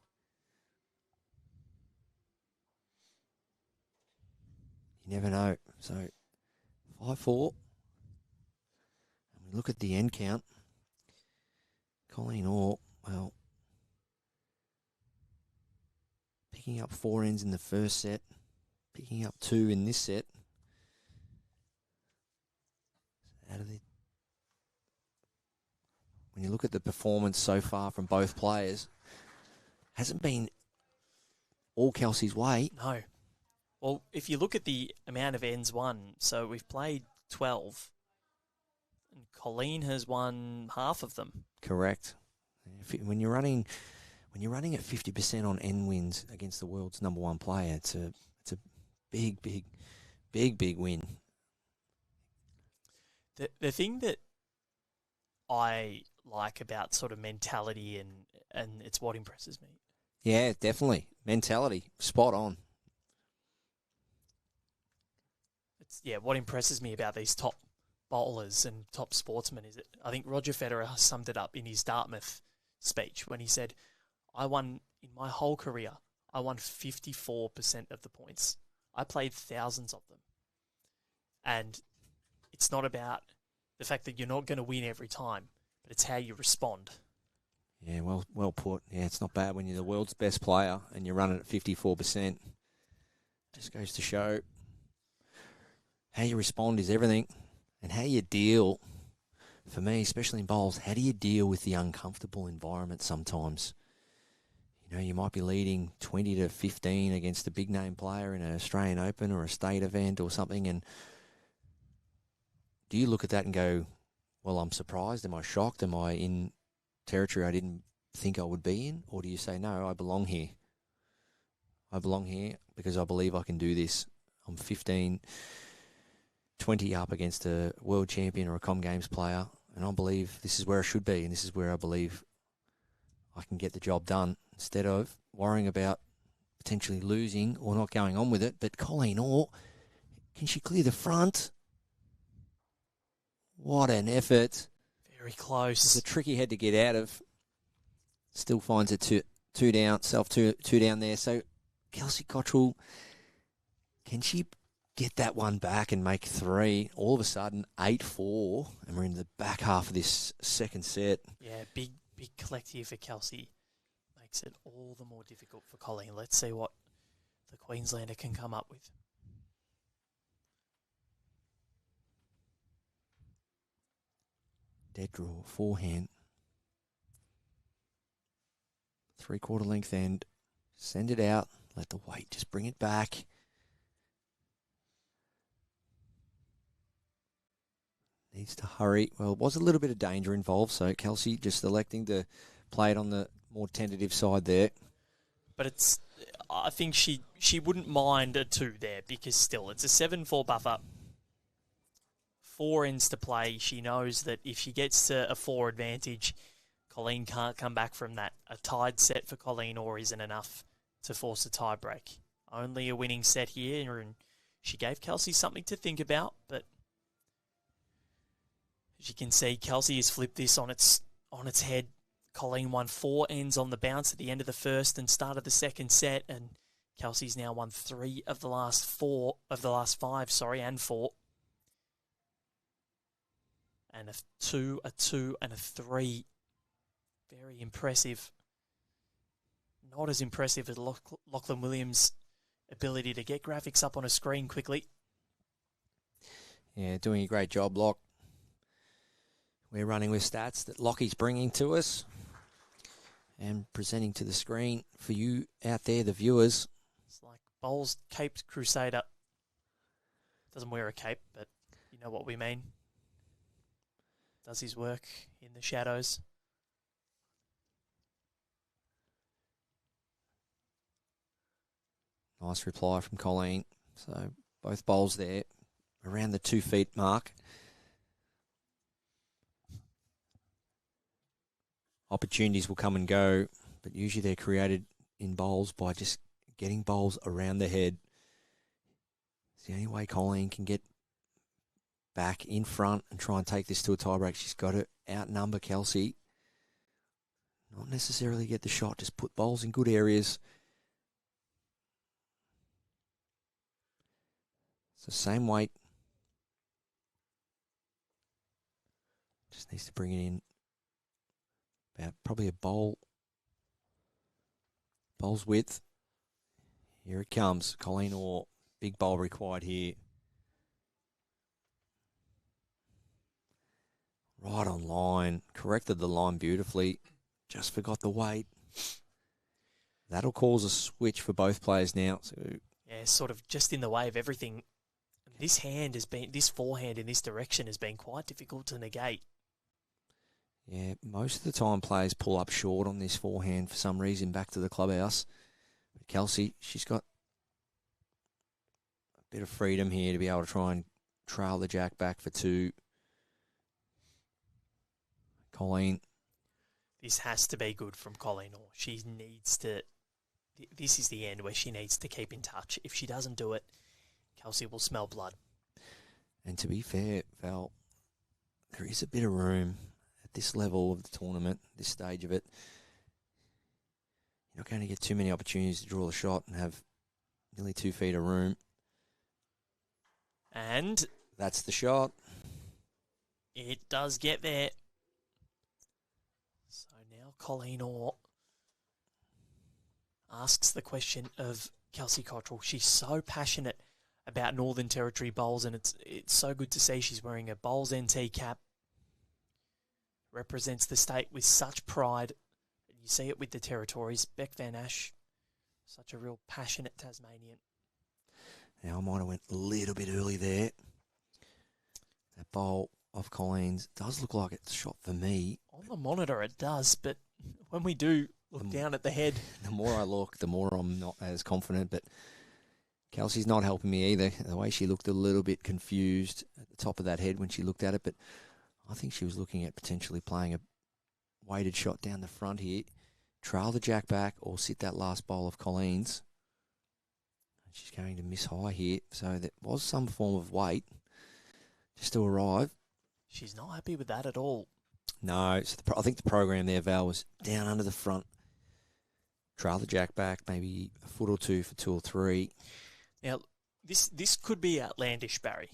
You never know. So, 5-4. And we look at the end count. Colleen Orr, well, picking up 4 ends in the first set, picking up 2 in this set. When you look at the performance so far from both players, hasn't been all Kelsey's way. No. Well, if you look at the amount of ends won, so we've played 12, and Colleen has won half of them. Correct. When you're running at 50% on end wins against the world's number 1 player, it's a big win. The thing that I like about sort of mentality and it's what impresses me. Yeah, definitely. Mentality. Spot on. What impresses me about these top bowlers and top sportsmen is I think Roger Federer summed it up in his Dartmouth speech when he said, in my whole career, I won 54% of the points. I played thousands of them. And it's not about the fact that you're not going to win every time, but it's how you respond. Yeah, well put. Yeah, it's not bad when you're the world's best player and you're running at 54%. Just goes to show how you respond is everything, and how you deal. For me, especially in bowls, how do you deal with the uncomfortable environment sometimes? You know, you might be leading 20-15 against a big name player in an Australian Open or a state event or something, and do you look at that and go, well, I'm surprised, am I shocked, am I in territory I didn't think I would be in? Or do you say, no, I belong here. I belong here because I believe I can do this. I'm 15-20 up against a world champion or a Com Games player, and I believe this is where I should be, and this is where I believe I can get the job done instead of worrying about potentially losing or not going on with it. But Colleen Orr, can she clear the front? What an effort. Very close. It's a tricky head to get out of. Still finds it two down, two down there. So Kelsey Cottrell, can she get that one back and make 3? All of a sudden, 8-4, and we're in the back half of this second set. Yeah, big collective for Kelsey. Makes it all the more difficult for Colleen. Let's see what the Queenslander can come up with. Dead draw, forehand. 3/4 length end. Send it out. Let the weight just bring it back. Needs to hurry. Well, it was a little bit of danger involved, so Kelsey just electing to play it on the more tentative side there. But I think she wouldn't mind a 2 there, because still, it's a 7-4 buffer. 4 ends to play. She knows that if she gets to a 4 advantage, Colleen can't come back from that. A tied set for Colleen Orr isn't enough to force a tie break. Only a winning set here, and she gave Kelsey something to think about, but as you can see, Kelsey has flipped this on its head. Colleen won 4 ends on the bounce at the end of the first and start of the second set, and Kelsey's now won 3 of the last 5, and 4. And a 2, and a 3. Very impressive. Not as impressive as Lachlan Williams' ability to get graphics up on a screen quickly. Yeah, doing a great job, Loch. We're running with stats that Lockie's bringing to us and presenting to the screen for you out there, the viewers. It's like Bowles' caped crusader. Doesn't wear a cape, but you know what we mean. Does his work in the shadows. Nice reply from Colleen. So both bowls there around the 2 feet mark. Opportunities will come and go, but usually they're created in bowls by just getting bowls around the head. It's the only way Colleen can get back in front and try and take this to a tiebreak. She's got to outnumber Kelsey. Not necessarily get the shot, just put bowls in good areas. It's the same weight. Just needs to bring it in about probably a bowl's width. Here it comes. Colleen Orr, big bowl required here. Right on line. Corrected the line beautifully. Just forgot the weight. That'll cause a switch for both players now. So yeah, sort of just in the way of everything. This forehand in this direction has been quite difficult to negate. Yeah, most of the time players pull up short on this forehand for some reason back to the clubhouse. But Kelsey, she's got a bit of freedom here to be able to try and trail the jack back for 2. Colleen. This has to be good from Colleen Orr. She needs to... This is the end where she needs to keep in touch. If she doesn't do it, Kelsey will smell blood. And to be fair, Val, there is a bit of room at this level of the tournament, this stage of it. You're not going to get too many opportunities to draw the shot and have nearly 2 feet of room. And that's the shot. It does get there. So now Colleen Orr asks the question of Kelsey Cottrell. She's so passionate about Northern Territory bowls, and it's so good to see she's wearing a Bowls NT cap. Represents the state with such pride. You see it with the territories. Beck Van Ash, such a real passionate Tasmanian. Now I might have went a little bit early there. That bowl of Colleen's does look like it's shot for me. On the monitor it does, but when we do look down at the head. The more I look, the more I'm not as confident, but Kelsey's not helping me either. The way she looked a little bit confused at the top of that head when she looked at it, but I think she was looking at potentially playing a weighted shot down the front here, trail the jack back or sit that last bowl of Colleen's. She's going to miss high here, so there was some form of weight just to arrive. She's not happy with that at all. No, so I think the program there, Val, was down under the front, trail the jack back, maybe a foot or two for 2 or 3. Now, this could be outlandish, Barry.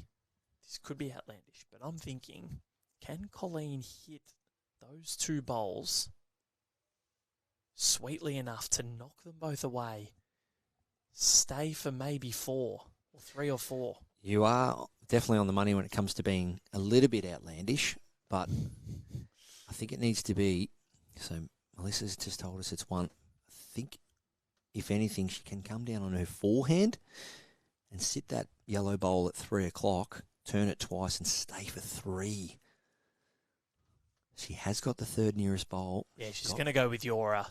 This could be outlandish, but I'm thinking, can Colleen hit those 2 bowls sweetly enough to knock them both away, stay for maybe 4 or 3 or 4? You are definitely on the money when it comes to being a little bit outlandish, but I think it needs to be. So Melissa's just told us it's 1. I think, if anything, she can come down on her forehand and sit that yellow bowl at 3 o'clock, turn it twice and stay for 3. She has got the 3rd nearest bowl. Yeah, she's going to go with your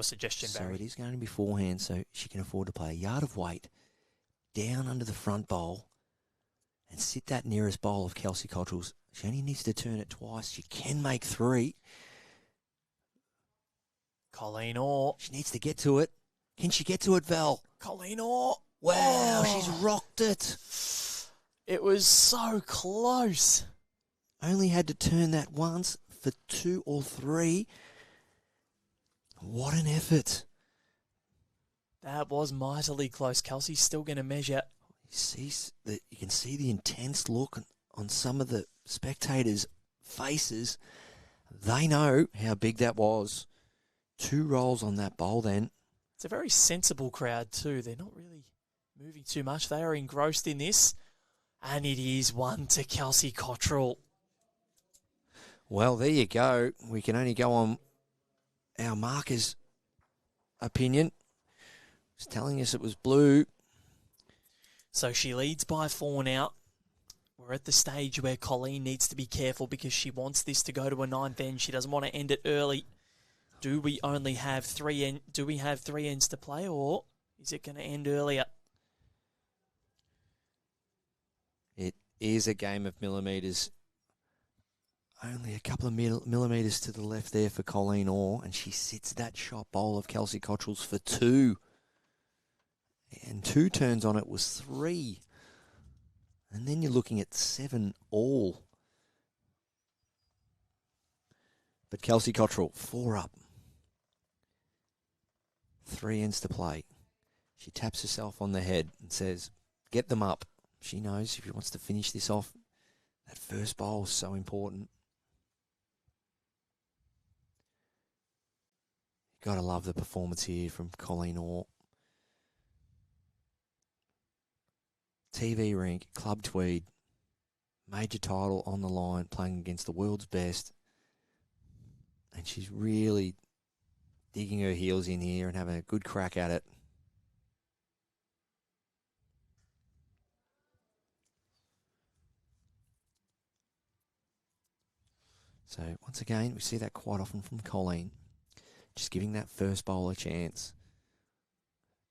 suggestion, Barry. So it is going to be forehand, so she can afford to play a yard of weight down under the front bowl and sit that nearest bowl of Kelsey Cottrell's. She only needs to turn it twice. She can make 3. Colleen Orr. She needs to get to it. Can she get to it, Val? Colleen Orr. Wow, she's rocked it. It was so close. Only had to turn that once for 2 or 3. What an effort. That was mightily close. Kelsey's still going to measure. You can see the intense look on some of the spectators' faces. They know how big that was. 2 rolls on that bowl then. It's a very sensible crowd too. They're not really moving too much. They are engrossed in this. And it is 1 to Kelsey Cottrell. Well, there you go. We can only go on our marker's opinion. It's telling us it was blue. So she leads by 4 now. We're at the stage where Colleen needs to be careful because she wants this to go to a 9th end. She doesn't want to end it early. Do we only have 3 do we have 3 ends to play, or is it going to end earlier? It is a game of millimetres. Only a couple of millimetres to the left there for Colleen Orr, and she sits that shot bowl of Kelsey Cottrell's for 2. And 2 turns on it was 3. And then you're looking at 7 all. But Kelsey Cottrell, 4 up. 3 ends to play. She taps herself on the head and says, get them up. She knows if she wants to finish this off, that first bowl is so important. Got to love the performance here from Colleen Orr. TV rink, Club Tweed, major title on the line, playing against the world's best. And she's really digging her heels in here and having a good crack at it. So once again, we see that quite often from Colleen. Just giving that first bowl a chance.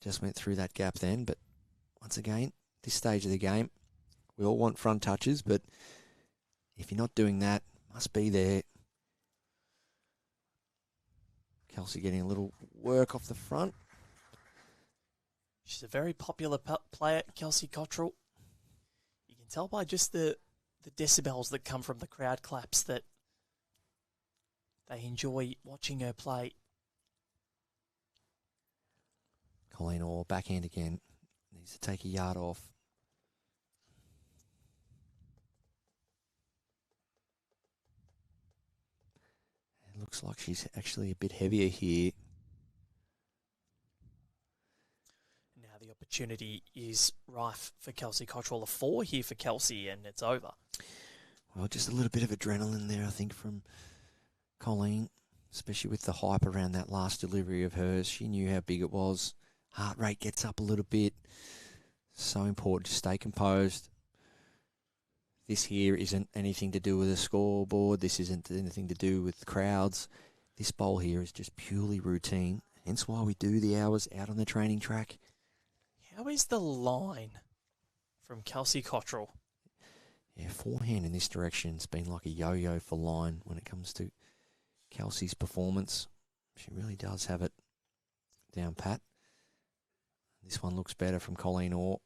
Just went through that gap then, but once again, this stage of the game, we all want front touches, but if you're not doing that, must be there. Kelsey getting a little work off the front. She's a very popular player, Kelsey Cottrell. You can tell by just the decibels that come from the crowd claps that they enjoy watching her play. Colleen Orr, backhand again. Needs to take a yard off. It looks like she's actually a bit heavier here. Now the opportunity is rife for Kelsey Cottrell. A 4 here for Kelsey, and it's over. Well, just a little bit of adrenaline there, I think, from Colleen, especially with the hype around that last delivery of hers. She knew how big it was. Heart rate gets up a little bit. So important to stay composed. This here isn't anything to do with a scoreboard. This isn't anything to do with crowds. This bowl here is just purely routine. Hence why we do the hours out on the training track. How is the line from Kelsey Cottrell? Yeah, forehand in this direction. It's been like a yo-yo for line when it comes to Kelsey's performance. She really does have it down pat. This one looks better from Colleen Orr.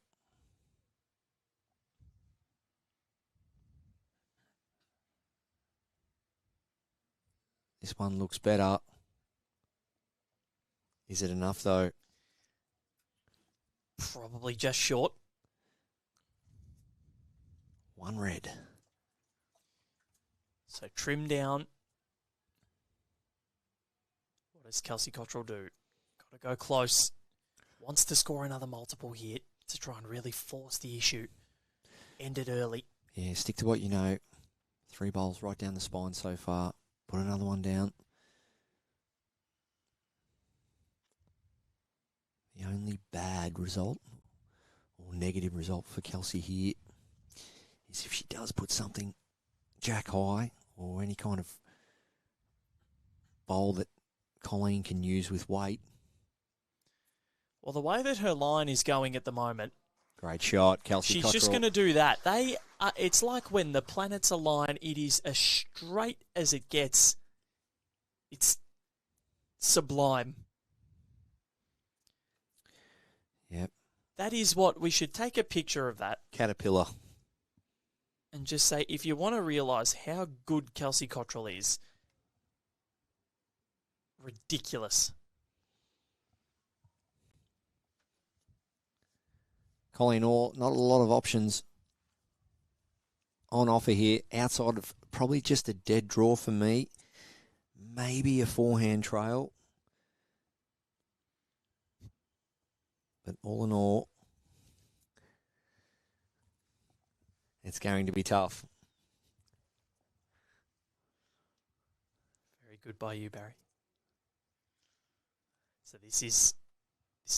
This one looks better. Is it enough though? Probably just short. One red. So trim down. What does Kelsey Cottrell do? Got to go close. Wants to score another multiple here to try and really force the issue. End it early. Yeah, stick to what you know. 3 bowls right down the spine so far. Put another one down. The only bad result or negative result for Kelsey here is if she does put something jack high or any kind of bowl that Colleen can use with weight. Well, the way that her line is going at the moment, Great shot, Kelsey she's Cottrell. just going to do that. It's like when the planets align, it is as straight as it gets. It's sublime. Yep. That is what we should take a picture of that Caterpillar. and just say, if you want to realise how good Kelsey Cottrell is, ridiculous. Colleen Orr, not a lot of options on offer here outside of probably just a dead draw for me. Maybe a forehand trail. But all in all, it's going to be tough. Very good by you, Barry. So this is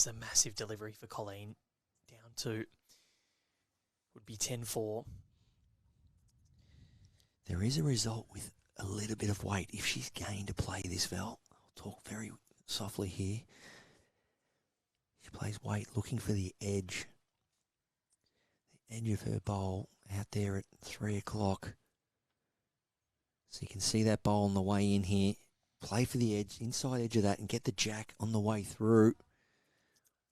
a massive delivery for Colleen. Down to would be 10-4. There is a result with a little bit of weight. If she's going to play this, Val, I'll talk very softly here. She plays weight, looking for the edge of her bowl out there at 3 o'clock. So you can see that bowl on the way in here. Play for the edge, inside edge of that, and get the jack on the way through.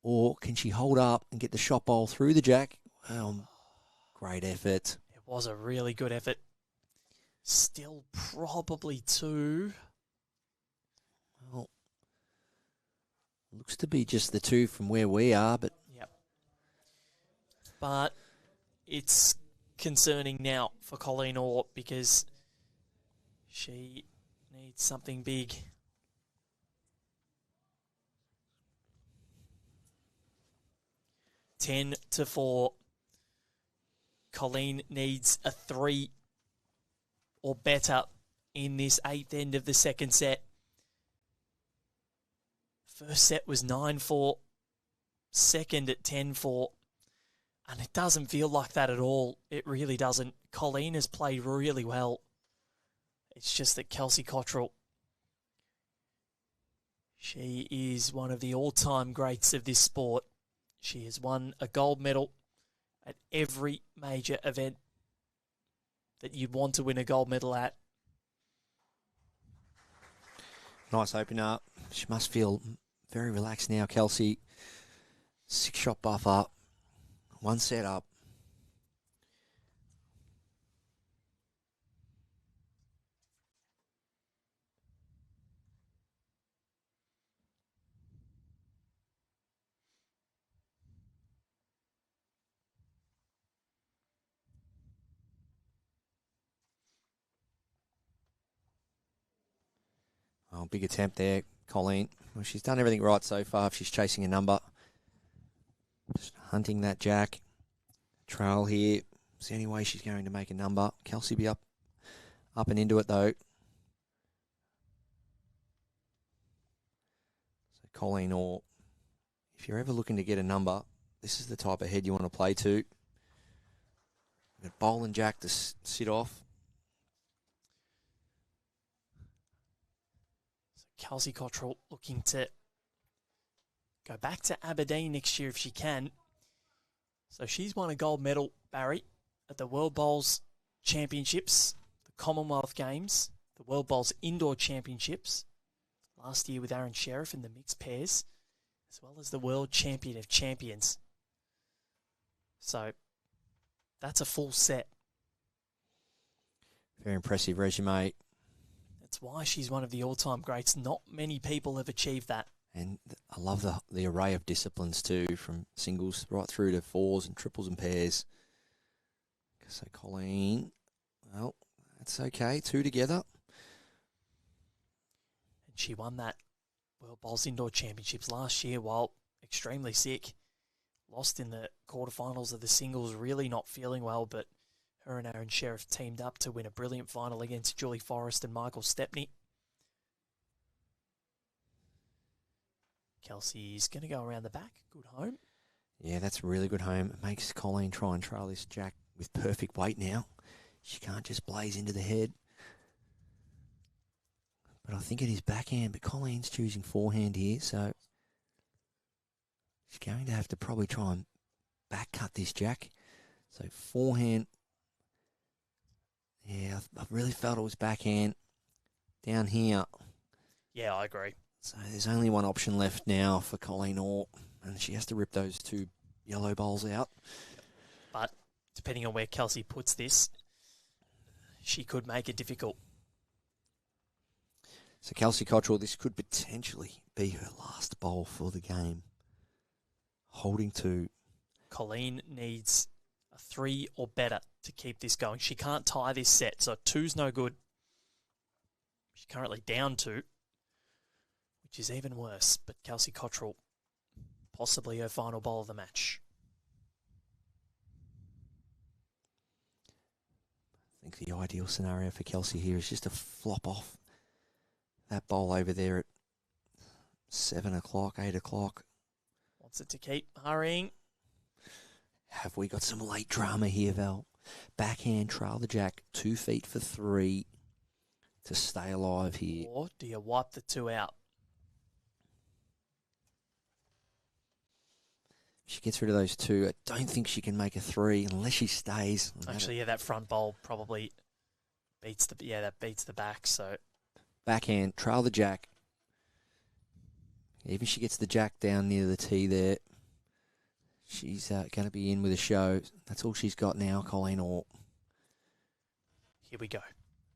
Or can she hold up and get the shot bowl through the jack? Well, great effort. It was a really good effort. Still probably 2. Well, looks to be just the 2 from where we are, but... Yep. But it's concerning now for Colleen Orr because she needs something big. (10-4). Colleen needs a 3 or better in this 8th end of the second set. First set was 9-4. Second at 10-4. And it doesn't feel like that at all. It really doesn't. Colleen has played really well. It's just that Kelsey Cottrell, she is one of the all-time greats of this sport. She has won a gold medal at every major event that you'd want to win a gold medal at. Nice opener. She must feel very relaxed now, Kelsey. 6-shot buffer. 1 set up. Oh, big attempt there, Colleen. Well, she's done everything right so far if she's chasing a number. Just hunting that jack. Trail here. It's the only way she's going to make a number. Kelsey be up and into it, though. So Colleen Orr, if you're ever looking to get a number, this is the type of head you want to play to. Got bowl and jack to sit off. Kelsey Cottrell looking to go back to Aberdeen next year if she can. So she's won a gold medal, Barry, at the World Bowls Championships, the Commonwealth Games, the World Bowls Indoor Championships, last year with Aaron Sheriff in the mixed pairs, as well as the World Champion of Champions. So that's a full set. Very impressive resume. That's why she's one of the all-time greats. Not many people have achieved that. And I love the array of disciplines too, from singles right through to fours and triples and pairs. So Colleen, well, that's okay. 2 together. And she won that World Bowls Indoor Championships last year while extremely sick. Lost in the quarterfinals of the singles, really not feeling well, but her and Aaron Sheriff teamed up to win a brilliant final against Julie Forrest and Michael Stepney. Kelsey's going to go around the back. Good home. Yeah, that's a really good home. It makes Colleen try and trail this jack with perfect weight now. She can't just blaze into the head. But I think it is backhand, but Colleen's choosing forehand here, so she's going to have to probably try and back cut this jack. So forehand. Yeah, I really felt it was backhand. Down here. Yeah, I agree. So there's only one option left now for Colleen Orr, and she has to rip those 2 yellow bowls out. But depending on where Kelsey puts this, she could make it difficult. So Kelsey Cottrell, this could potentially be her last bowl for the game. Holding 2. Colleen needs a 3 or better to keep this going. She can't tie this set, so 2's no good. She's currently down 2, which is even worse. But Kelsey Cottrell, possibly her final bowl of the match. I think the ideal scenario for Kelsey here is just to flop off that bowl over there at 7 o'clock, 8 o'clock. Wants it to keep hurrying. Have we got some late drama here, Val? Backhand, trail the jack, 2 feet for 3 to stay alive here. Or do you wipe the 2 out? If she gets rid of those 2, I don't think she can make a 3 unless she stays. Actually, yeah, that front bowl probably beats the back. So backhand, trail the jack. Even if she gets the jack down near the tee there, she's going to be in with a show. That's all she's got now, Colleen Orr. Here we go.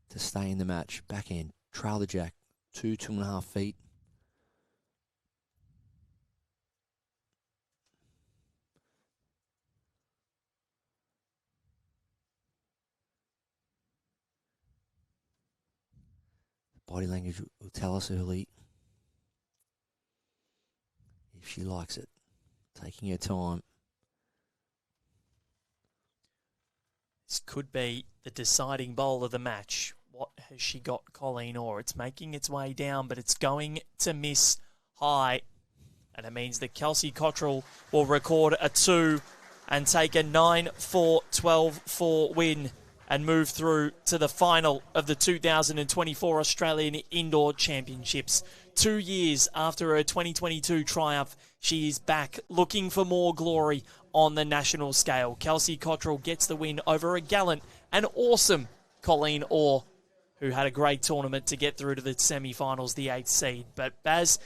To stay in the match. Backhand, trail the jack, 2.5 feet. Body language will tell us early if she likes it. Taking her time. This could be the deciding bowl of the match. What has she got, Colleen Orr? It's making its way down, but it's going to miss high. And it means that Kelsey Cottrell will record a 2 and take a 9-4, 12-4 win and move through to the final of the 2024 Australian Indoor Championships. 2 years after her 2022 triumph, she is back looking for more glory on the national scale. Kelsey Cottrell gets the win over a gallant and awesome Colleen Orr, who had a great tournament to get through to the semi-finals, the 8th seed. But Baz,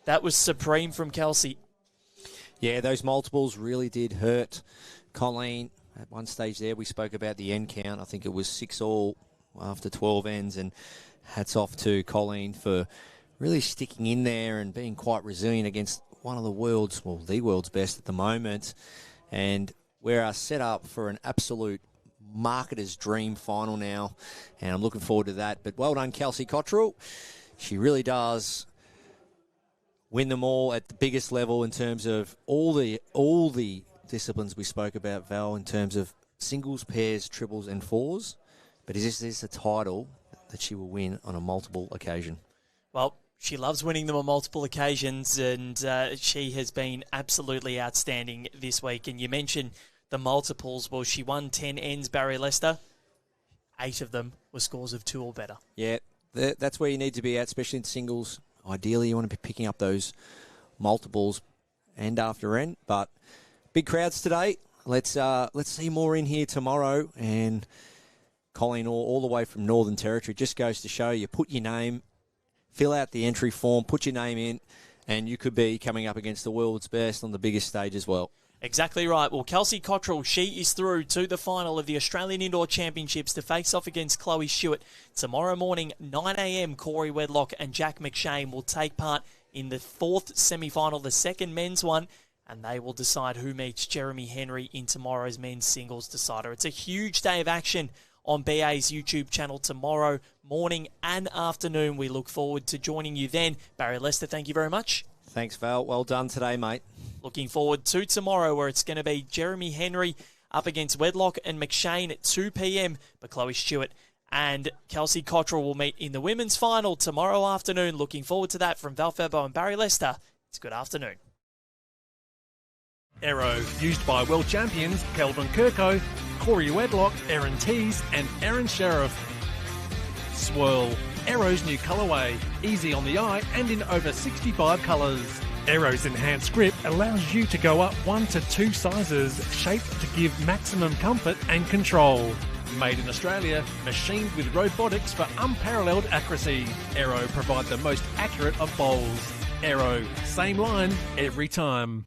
that was supreme from Kelsey. Yeah, those multiples really did hurt Colleen. At one stage there, we spoke about the end count. I think it was 6-all after 12 ends, and hats off to Colleen for really sticking in there and being quite resilient against one of the world's, well, the world's best at the moment. And we're set up for an absolute marketer's dream final now, and I'm looking forward to that. But well done, Kelsey Cottrell. She really does win them all at the biggest level in terms of all the disciplines we spoke about, Val, in terms of singles, pairs, triples, and fours. But is this a title that she will win on a multiple occasion? Well, she loves winning them on multiple occasions, and she has been absolutely outstanding this week. And you mentioned the multiples. Well, she won 10 ends, Barry Lester. 8 of them were scores of 2 or better. Yeah, that's where you need to be at, especially in singles. Ideally, you want to be picking up those multiples end after end, but big crowds today. let's see more in here tomorrow. And Colleen all the way from Northern Territory, just goes to show you put your name, fill out the entry form, put your name in, and you could be coming up against the world's best on the biggest stage as well. Exactly right. Well, Kelsey Cottrell, she is through to the final of the Australian Indoor Championships to face off against Chloe Stewart. Tomorrow morning, 9 a.m, Corey Wedlock and Jack McShane will take part in the fourth semi-final, the second men's one, and they will decide who meets Jeremy Henry in tomorrow's men's singles decider. It's a huge day of action on BA's YouTube channel tomorrow morning and afternoon. We look forward to joining you then. Barry Lester, thank you very much. Thanks, Val. Well done today, mate. Looking forward to tomorrow, where it's going to be Jeremy Henry up against Wedlock and McShane at 2 p.m. But Chloe Stewart and Kelsey Cottrell will meet in the women's final tomorrow afternoon. Looking forward to that. From Val Febo and Barry Lester, it's good afternoon. Aero, used by world champions Kelvin Kirko, Corey Wedlock, Erin Tees and Aaron Sheriff. Swirl, Aero's new colourway, easy on the eye and in over 65 colours. Aero's enhanced grip allows you to go up 1 to 2 sizes, shaped to give maximum comfort and control. Made in Australia, machined with robotics for unparalleled accuracy. Aero provide the most accurate of bowls. Aero, same line every time.